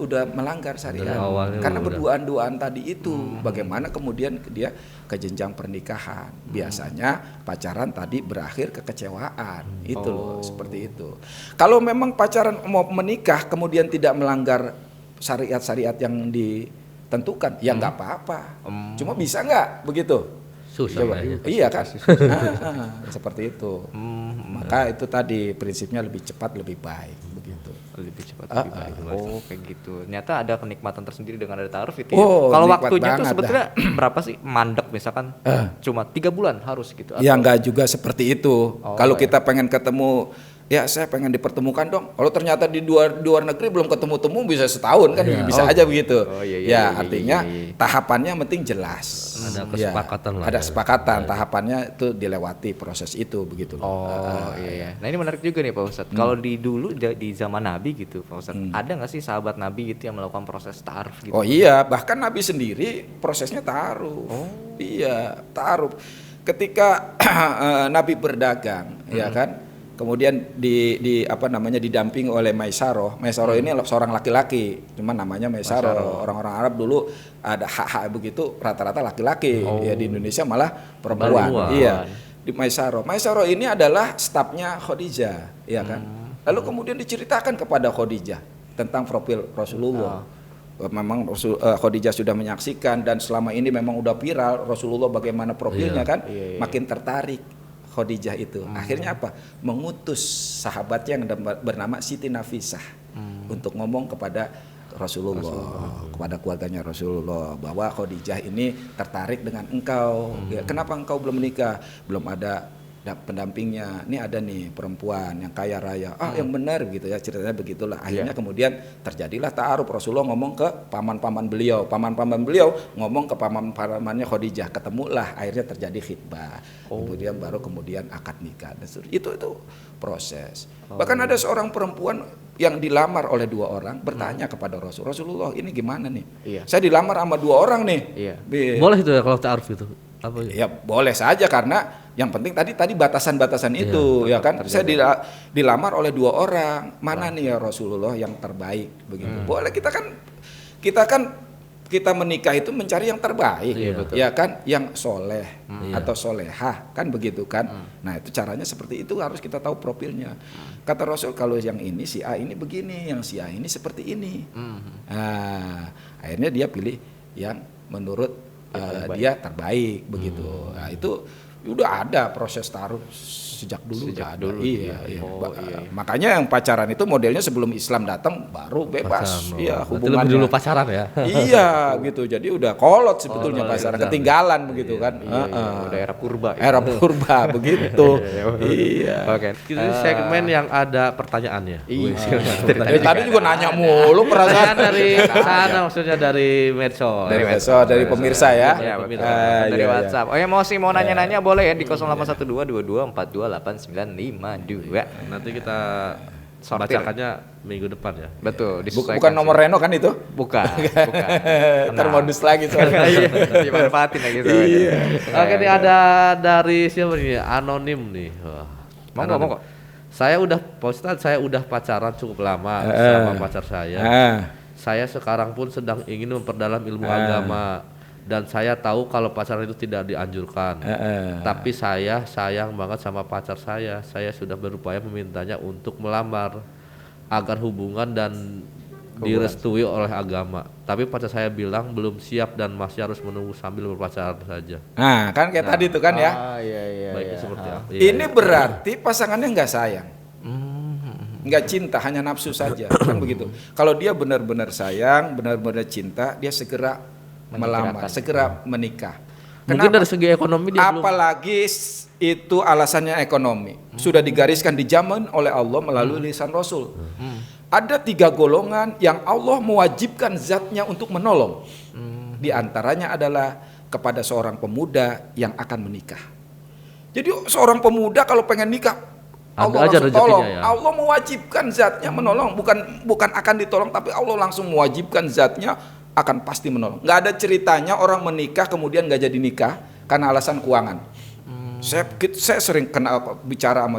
udah melanggar syariat. Karena berduaan-duaan tadi itu, bagaimana kemudian dia ke jenjang pernikahan. Biasanya pacaran tadi berakhir kekecewaan. Itu loh, seperti itu. Kalau memang pacaran mau menikah kemudian tidak melanggar syariat-syariat yang ditentukan, ya nggak apa-apa. Cuma bisa nggak begitu? Susah ya. Iya kan? Seperti itu. Maka itu tadi prinsipnya lebih cepat lebih baik begitu. Lebih cepat lebih baik. Oh kayak gitu. Ternyata ada kenikmatan tersendiri dengan ada taaruf itu. Kalau waktunya tuh sebetulnya berapa sih mandek misalkan? Cuma 3 bulan harus gitu. Ya nggak juga seperti itu. Kalau kita pengen ketemu ya saya pengen dipertemukan dong. Kalau ternyata di luar negeri belum ketemu-temu bisa setahun kan, bisa aja begitu. Artinya tahapannya yang penting jelas. Ada kesepakatan lah. Ada kesepakatan, tahapannya itu dilewati proses itu begitu. Nah ini menarik juga nih Pak Ustadz. Kalau di dulu di zaman Nabi gitu Pak Ustadz, ada nggak sih sahabat Nabi gitu yang melakukan proses ta'aruf gitu? Oh iya, bahkan Nabi sendiri prosesnya ta'aruf. Iya, ta'aruf. Ketika Nabi berdagang, ya kan? Kemudian didamping oleh Maisaroh. Maisaroh ini seorang laki-laki, cuman namanya Maisaroh. Orang-orang Arab dulu ada hak-hak begitu rata-rata laki-laki. Ya di Indonesia malah perempuan. Iya. Di Maisaroh. Maisaroh ini adalah stafnya Khadijah, ya kan? Lalu kemudian diceritakan kepada Khadijah tentang profil Rasulullah. Memang Khadijah sudah menyaksikan dan selama ini memang udah viral Rasulullah bagaimana profilnya kan, makin tertarik Khadijah itu. Akhirnya apa? Mengutus sahabatnya yang bernama Siti Nafisah untuk ngomong kepada Rasulullah, kepada keluarganya Rasulullah bahwa Khadijah ini tertarik dengan engkau. Ya, kenapa engkau belum menikah? Belum ada pendampingnya. Ini ada nih perempuan yang kaya raya. Yang benar gitu ya, ceritanya begitulah. Akhirnya kemudian terjadilah ta'aruf. Rasulullah ngomong ke paman-paman beliau. Paman-paman beliau ngomong ke paman-pamannya Khadijah. Ketemulah, akhirnya terjadi khitbah. Kemudian baru akad nikah. Itu proses. Bahkan ada seorang perempuan yang dilamar oleh 2 orang bertanya kepada Rasulullah, ini gimana nih? Saya dilamar sama 2 orang nih. Boleh itu ya kalau ta'aruf itu? Ya boleh saja karena yang penting tadi batasan-batasan itu ya kan. Saya dilamar oleh 2 orang. Mana nih ya Rasulullah yang terbaik begitu. Boleh kita menikah itu mencari yang terbaik, ya kan, yang soleh atau solehah kan begitu kan. Nah itu caranya seperti itu, harus kita tahu profilnya. Kata Rasul kalau yang ini si A ini begini, yang si A ini seperti ini. Nah, akhirnya dia pilih yang menurut dia terbaik begitu. Nah itu udah ada proses ta'aruf sejak dulu. Iya. Makanya yang pacaran itu modelnya sebelum Islam datang baru bebas. Iya, hubungannya dulu pacaran ya. Iya, gitu. Jadi udah kolot sebetulnya pacaran, ketinggalan begitu kan. Udah era purba. Era purba begitu. Iya. Oke. Itu segmen yang ada pertanyaannya. Tadi juga nanya mulu perasaan dari sana, maksudnya dari medsos. Dari pemirsa ya. Iya, betul. Dari WhatsApp. Mau nanya-nanya boleh ya di 0812-22442952. Nanti kita bacakannya minggu depan ya. Betul. Bukan nomor Reno kan itu? Bukan. Termodus lagi soalnya. Dimanfaatin lagi soalnya. Iya. Oke, ini ada dari siapa nih? Anonim nih. Monggo. Saya udah pacaran cukup lama sama pacar saya. Saya sekarang pun sedang ingin memperdalam ilmu agama. Dan saya tahu kalau pacaran itu tidak dianjurkan. Tapi saya sayang banget sama pacar saya. Saya sudah berupaya memintanya untuk melamar agar hubungan dan direstui oleh agama. Tapi pacar saya bilang belum siap dan masih harus menunggu sambil berpacaran saja. Nah, kan kayak tadi itu kan ya. Baiknya seperti apa? Ini berarti pasangannya nggak sayang. Nggak cinta, hanya nafsu saja. Kan begitu. Kalau dia benar-benar sayang, benar-benar cinta, dia segera melamar, segera menikah. Mungkin dari segi ekonomi dia apalagi itu alasannya ekonomi. Sudah digariskan, dijamin oleh Allah melalui lisan Rasul. Ada 3 golongan yang Allah mewajibkan zatnya untuk menolong. Di antaranya adalah kepada seorang pemuda yang akan menikah. Jadi seorang pemuda kalau pengen nikah, Allah langsung tolong. Ya? Allah mewajibkan zatnya menolong, bukan akan ditolong, tapi Allah langsung mewajibkan zatnya akan pasti menolong. Nggak ada ceritanya orang menikah kemudian nggak jadi nikah karena alasan keuangan. Saya sering bicara sama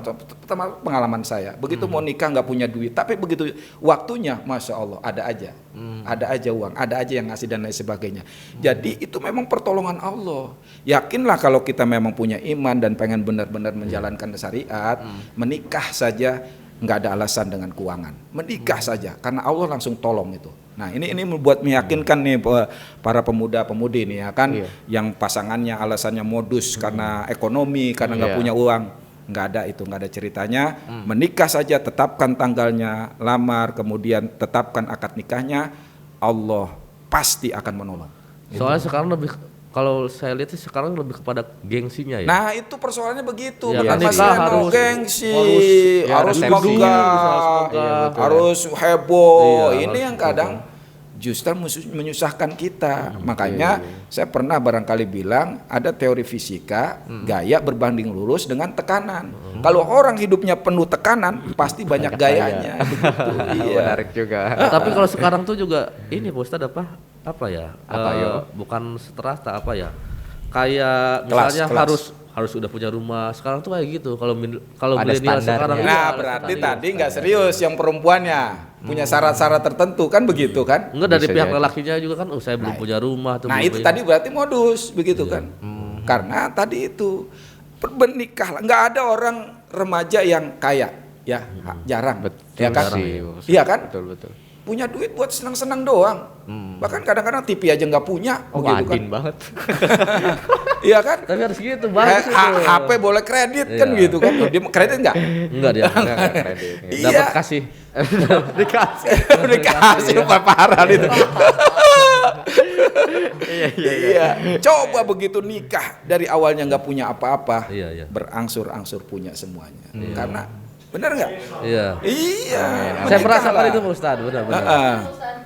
pengalaman saya. Begitu mau nikah nggak punya duit, tapi begitu waktunya, masya Allah ada aja uang, ada aja yang ngasih dan lain sebagainya. Jadi itu memang pertolongan Allah. Yakinlah kalau kita memang punya iman dan pengen benar-benar menjalankan syariat, menikah saja nggak ada alasan dengan keuangan. Menikah saja karena Allah langsung tolong itu. Nah ini membuat meyakinkan nih para pemuda-pemudi nih ya kan, yang pasangannya alasannya modus karena ekonomi, karena nggak punya uang. Nggak ada ceritanya. Menikah saja, tetapkan tanggalnya, lamar, kemudian tetapkan akad nikahnya, Allah pasti akan menolong. Soalnya sekarang lebih kalau saya lihat sih sekarang lebih kepada gengsinya ya. Nah itu persoalannya begitu, Ya, bukan kan masalah harus gengsi, harus harus resepsi, megah, harus heboh. Iya, Ini yang kadang justru menyusahkan kita. Makanya saya pernah barangkali bilang ada teori fisika gaya berbanding lurus dengan tekanan. Kalau orang hidupnya penuh tekanan pasti banyak gayanya. Begitu. Iya. Menarik juga. Tapi kalau sekarang tuh juga ini Pak Ustadz apa ya? Apa, yo? Bukan strata apa ya? Kayak Kelas, misalnya kelas. harus udah punya rumah. Sekarang tuh kayak gitu. Kalau Ada milenial standarnya. sekarang Nah iya, berarti ada tadi nggak serius yang perempuannya punya syarat-syarat tertentu kan begitu kan? Enggak dari Bisa pihak jadi. lelakinya juga kan, saya belum punya rumah tuh. Nah belum itu punya- tadi berarti modus begitu kan? Karena tadi itu bernikah, nggak ada orang remaja yang kaya, ya jarang, ya kan? Iya kan? Betul. Punya duit buat senang-senang doang. Bahkan kadang-kadang TV aja nggak punya, Oh, begitu kan? adin banget. Iya kan? Tapi harus gitu, bagus itu. HP boleh kredit kan Iya. gitu kan? Dia kredit nggak? Enggak dia. Enggak kredit. Iya. Dapat kasih. Dikasih. Dikasih parah itu. Iya. Coba begitu nikah dari awalnya nggak punya apa-apa, Iya. berangsur-angsur punya semuanya. Karena benar nggak? Iya. Iya. Saya menikah merasakan lah. itu Pak Ustadz, benar-benar. Ah.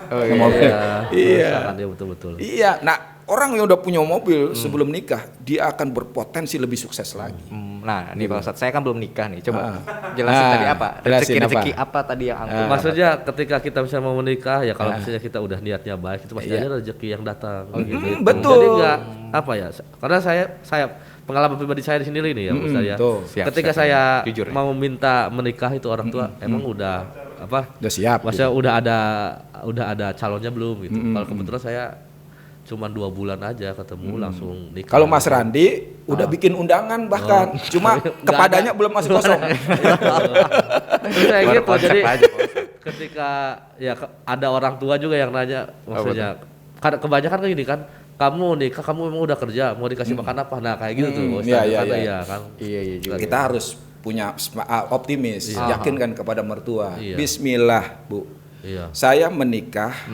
Oh Iya. Iya. Merasakan dia betul-betul. Iya. Nah orang yang udah punya mobil sebelum nikah dia akan berpotensi lebih sukses lagi. Nah, ini Pak Ustadz, saya kan belum nikah nih. Coba jelasin tadi apa? Jelasin Rezeki apa tadi yang angkut? Maksudnya ketika kita misalnya mau menikah ya kalau misalnya kita udah niatnya baik itu pasti ada rezeki yang datang gitu. betul. Jadi enggak apa ya? Karena saya pengalaman pribadi saya di sini nih ya Ustaz ya. tuh. Ketika Siap. saya Jujur ya. mau minta menikah itu orang tua emang udah apa? Udah siap. Maksudnya udah ada calonnya belum gitu. Kalau kebetulan saya cuma 2 bulan aja ketemu langsung nikah. Kalau Mas Randi udah bikin undangan bahkan, cuma kepadanya belum masih kosong. Terus saya Baru gitu konsep jadi aja, Pak Ustadz. ketika ya ada orang tua juga yang nanya maksudnya kebanyakan kan gini kan, kamu nikah kamu memang udah kerja mau dikasih makan apa, nah kayak gitu tuh Ustaz. iya, Karena iya. iya kan. Iya juga. Kita harus punya optimis, yakinkan kepada mertua. Iya. Bismillah, Bu. Iya. Saya menikah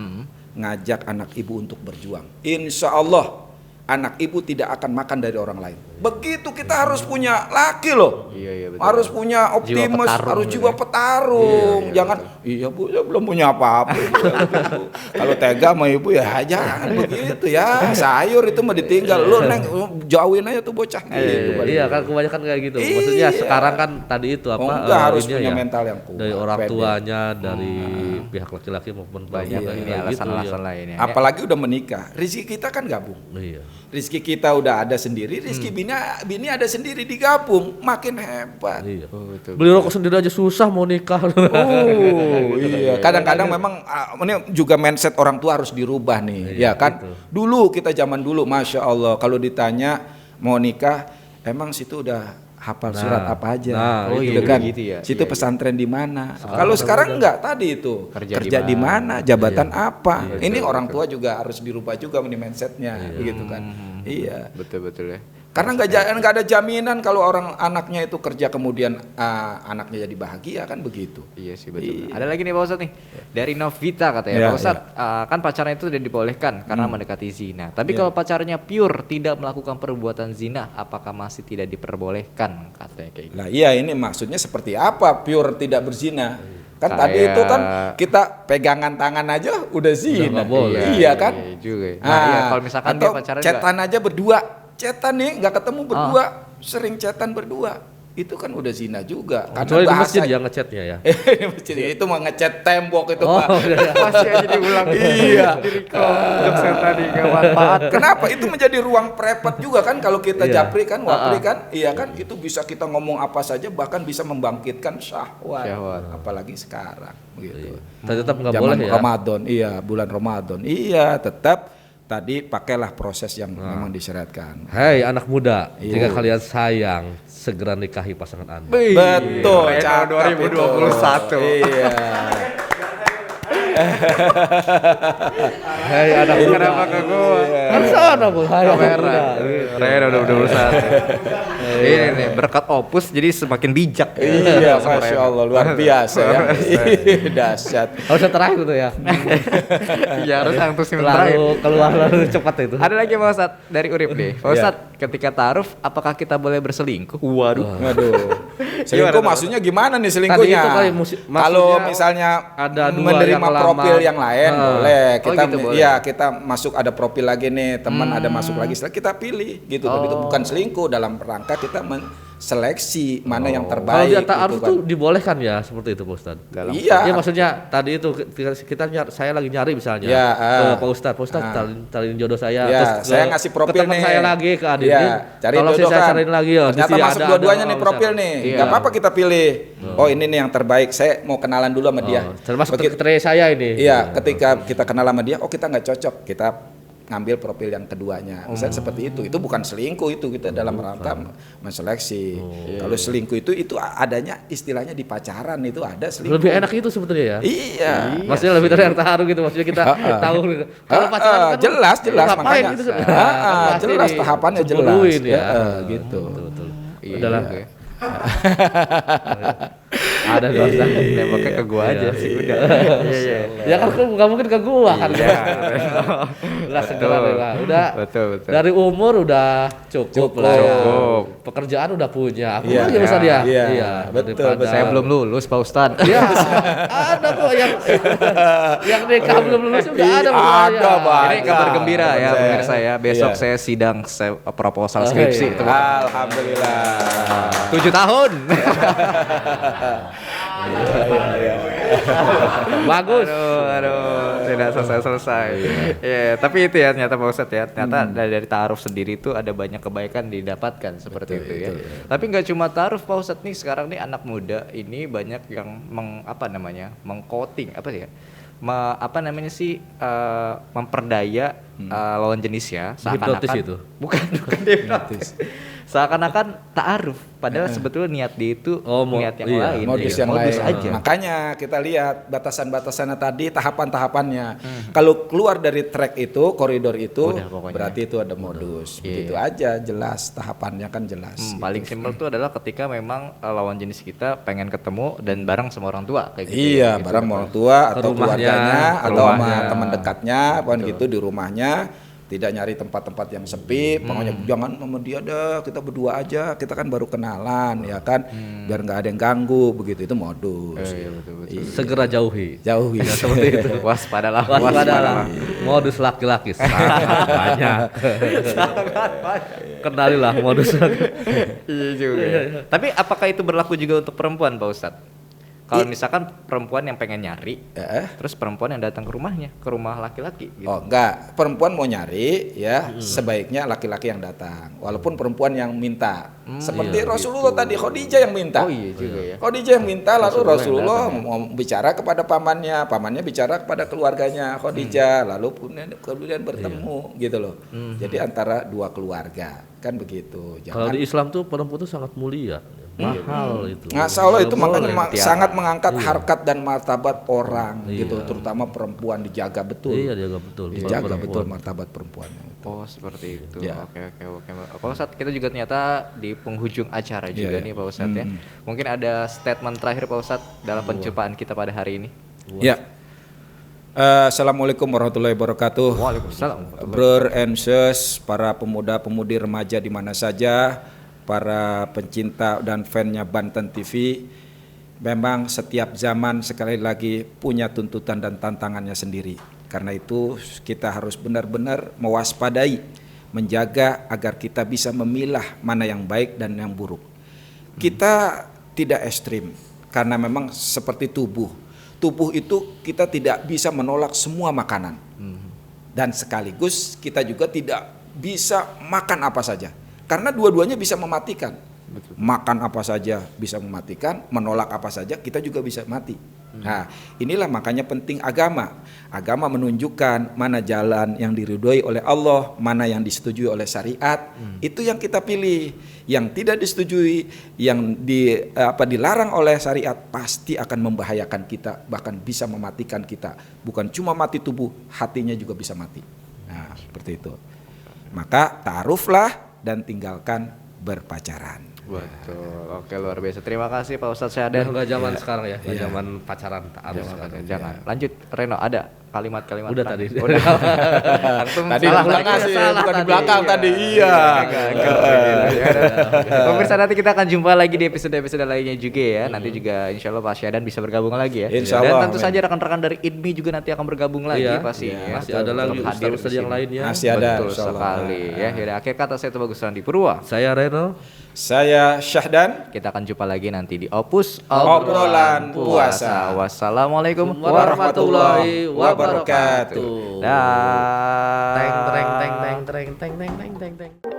ngajak anak ibu untuk berjuang. Insya Allah anak ibu tidak akan makan dari orang lain. Begitu kita harus punya laki loh. Iya, betul. Harus punya optimis, petarung harus gitu jiwa ya. petarung. Jangan iya Bu, saya belum punya apa-apa. Ibu." Kalau tega sama ibu ya jangan begitu ya. Sayur itu mah ditinggal. Lu Neng jauhin aja tuh bocah gitu. Iya kan kebanyakan kayak gitu. Iya. Maksudnya sekarang kan tadi itu apa? Enggak, harus ininya punya ya, mental yang kuat. dari orang pede. tuanya, dari pihak laki-laki maupun Banyak perempuan, ini kayak gitu, alasan-alasan ya. lainnya. Apalagi udah menikah, rezeki kita kan gabung. Iya. Rezeki kita udah ada sendiri, rezeki bini ada sendiri digabung, makin hebat. Iya. Oh, betul. Beli rokok sendiri aja susah mau nikah. Oh iya, kadang-kadang memang ini juga mindset orang tua harus dirubah nih, ya kan? gitu. Dulu kita zaman dulu, masya Allah, kalau ditanya mau nikah, emang situ udah hafal surat apa aja, nah, gitu iya, kan? gitu ya. Situ Iya, pesantren di mana? Kalau sekarang enggak, tadi itu kerja di mana, jabatan apa? Ini orang tua juga harus dirubah juga nih mindsetnya, begitu kan? Iya. Betul ya. Karena nggak ada jaminan kalau orang anaknya itu kerja kemudian anaknya jadi bahagia kan begitu. Iya sih betul. Ada lagi nih Pak Ustadz nih dari Novita katanya Iya, Pak Ustadz kan pacarnya itu sudah dibolehkan karena mendekati zina. Tapi kalau pacarnya pure tidak melakukan perbuatan zina, apakah masih tidak diperbolehkan katanya kayak gitu? Lah iya ini maksudnya seperti apa pure tidak berzina? Kan tadi Kayak- itu kan kita pegangan tangan aja udah zina. nggak boleh. Iya kan? Iya juga. Nah, iya kalau misalkan atau dia pacaran chatan aja berdua. Chatan nih nggak ketemu berdua, sering chatan berdua. Itu kan udah zina juga. Kecuali di masjid ya ngechatnya ya. Di masjid itu mah ngecat tembok itu Pak. masih aja diulang. Iya. Jokes yang tadi gak manfaat. Kenapa? Itu menjadi ruang prepot juga kan kalau kita Iya. japri kan, wapri kan, iya kan, itu bisa kita ngomong apa saja bahkan bisa membangkitkan syahwat. Apalagi sekarang begitu. Tapi tetap nggak Zaman boleh ya. Ramadan, iya, bulan Ramadan. Iya, tetap tadi pakailah proses yang memang disyariatkan. Hei anak muda, jika kalian sayang, segera nikahi pasangan Anda. Betul, Reno cakep 2021. itu. Iya. Hai anak muda. Kenapa ke gua? Kan sana bos. Hai Kamera. Raya udah 21. Ini nih berkat Opus jadi semakin bijak. Iya, Masya Allah, luar biasa ya. Dahsyat. Harusnya terakhir tuh ya. Iya harus antusiasme terakhir. Lalu keluar lalu cepat itu. Ada lagi Pak Ustadz dari Urip nih. Pak Ustadz, ketika ta'aruf apakah kita boleh berselingkuh? Waduh. Selingkuh maksudnya gimana nih selingkuhnya? Kalau misalnya ada dua menerima yang profil yang lain boleh. Kita gitu boleh. iya, kita masuk ada profil lagi nih, teman ada masuk lagi, setelah kita pilih gitu. Itu bukan selingkuh, dalam rangka kita seleksi mana yang terbaik. Kalau di ta'aruf gitu tuh dibolehkan ya seperti itu Pak Ustadz. Iya. Iya maksudnya tadi itu saya lagi nyari misalnya Ya, ke Pak Ustadz, talin jodoh saya. Ya, terus saya ngasih profil ke teman nih. saya lagi ke Adin. Ya, cari kalau jodoh saya kan. cariin lagi ya. Ternyata masuk dua-duanya nih profil nih. Iya. Gak apa-apa kita pilih. Oh ini nih yang terbaik. Saya mau kenalan dulu sama dia. Termasuk kriteria saya ini. Iya, ketika kita kenal sama dia, oh kita nggak cocok, kita ngambil profil yang keduanya. Misalnya seperti itu bukan selingkuh, itu kita dalam rangka menseleksi. Kalau selingkuh itu adanya istilahnya di pacaran itu ada selingkuh. Lebih enak itu sebetulnya ya. Iya. Maksudnya lebih dari yang taruh gitu, maksudnya kita tahu. Kalau pacaran kan jelas ngapain makanya. gitu sebenarnya. Jelas tahapannya jelas. Cemburuin ya. Gitu. Betul. Iya, Udahlah. juga ya. Ada Pak Ustadz. Nembaknya ke gua aja sih udah. Iya. Ya kan nggak mungkin ke gua kan. Udah segera lah. Udah. Betul. Dari umur udah cukup lah ya. Pekerjaan udah punya. Aku lagi Ustaz ya. Iya, betul. Saya belum lulus Pak Ustadz. Iya. Ada kok yang nikah belum lulus udah ada Pak. Ada, Pak. Ini kabar gembira ya pemirsa ya. Besok saya sidang proposal skripsi itu. Alhamdulillah. 7 tahun. Bagus. Aduh, tidak selesai. Ya, tapi itu ya ternyata Pak Ustadz ya. Ternyata dari ta'aruf sendiri itu ada banyak kebaikan didapatkan seperti itu ya. Tapi nggak cuma ta'aruf Pak Ustadz nih, sekarang nih anak muda ini banyak yang mengcoating apa sih ya? Memperdaya lawan jenisnya Hipnotis seakan-akan itu. bukan hipnotis. Seakan-akan ta'aruf padahal sebetulnya niat dia itu niat yang lain. Modus yang modus lain aja. Makanya kita lihat batasan-batasannya tadi, tahapan-tahapannya. Kalau keluar dari track itu, koridor itu, berarti itu ada modus. Begitu aja, jelas tahapannya kan jelas. Paling simpel itu adalah ketika memang lawan jenis kita pengen ketemu dan bareng sama orang tua kayak gitu. Iya, bareng orang tua atau keluarganya atau sama rumahnya. teman dekatnya, apa gitu di rumahnya. Tidak nyari tempat-tempat yang sepi, pokoknya jangan sama dia dah, kita berdua aja, kita kan baru kenalan ya kan, biar nggak ada yang ganggu, begitu itu modus. Iya, betul. Segera jauhi. Seperti itu. Waspadalah. Modus laki-laki sangat banyak. Kenalilah modus. Iya juga. Tapi apakah itu berlaku juga untuk perempuan Pak Ustadz? Kalau misalkan perempuan yang pengen nyari, terus perempuan yang datang ke rumahnya, ke rumah laki-laki gitu. Oh enggak, perempuan mau nyari ya, sebaiknya laki-laki yang datang. Walaupun perempuan yang minta. Seperti Rasulullah tadi, Khadijah yang minta. Oh iya juga ya. Khadijah yang minta, lalu Rasulullah mau bicara kepada pamannya bicara kepada keluarganya Khadijah, lalu kemudian bertemu gitu loh. Jadi antara dua keluarga, kan begitu. Kalau di Islam tuh perempuan tuh sangat mulia. Mahal itu. Nggak salah itu makanya sangat mengangkat harkat dan martabat orang gitu, terutama perempuan dijaga betul. Iya, dijaga betul. Dijaga betul martabat perempuannya. Oh seperti itu. Ya. Oke. Pak Ustadz, kita juga ternyata di penghujung acara juga nih Pak Ustadz ya. Mungkin ada statement terakhir Pak Ustadz dalam pencupaan kita pada hari ini. Ya. Assalamualaikum warahmatullahi wabarakatuh. Waalaikumsalam. Brother and sis, para pemuda-pemudi remaja di mana saja, para pencinta dan fan-nya Banten TV, memang setiap zaman sekali lagi punya tuntutan dan tantangannya sendiri. Karena itu kita harus benar-benar mewaspadai, menjaga agar kita bisa memilah mana yang baik dan yang buruk. Kita tidak ekstrim karena memang seperti tubuh. Tubuh itu kita tidak bisa menolak semua makanan. Dan sekaligus kita juga tidak bisa makan apa saja. Karena dua-duanya bisa mematikan. Betul. Makan apa saja bisa mematikan, menolak apa saja kita juga bisa mati. Nah, inilah makanya penting agama. Agama menunjukkan mana jalan yang diridhoi oleh Allah, mana yang disetujui oleh syariat. Itu yang kita pilih. Yang tidak disetujui, yang dilarang oleh syariat pasti akan membahayakan kita, bahkan bisa mematikan kita. Bukan cuma mati tubuh, hatinya juga bisa mati. Nah, seperti itu. Maka ta'aruflah dan tinggalkan berpacaran. Betul. Oke, luar biasa. Terima kasih Pak Ustadz Syahdan. Enggak zaman sekarang ya, enggak zaman pacaran taaruf sekarang. Jangan. Lanjut Reno, ada kalimat-kalimat. Udah tadi. Udah. Antum Tadi salah di belakang tadi. sih, bukan di belakang tadi. Iya. Pemirsa, nanti kita akan jumpa lagi di episode-episode lainnya juga ya. Nanti juga insya Allah Pak Syahdan bisa bergabung lagi ya. Insya Dan Allah, tentu saja rekan-rekan dari IDMI juga nanti akan bergabung lagi pastinya. Masih ada lagi ustaz-ustaz yang lainnya. Masih ada. Betul sekali ya. Yaudah, akhir kata saya Tubagus Randi Purwa. Saya Reno. Saya Syahdan. Kita akan jumpa lagi nanti di Opus Obrolan Puasa. Wassalamualaikum Warahmatullahi wabarakatuh. Dah. Teng teng teng teng teng teng teng teng teng.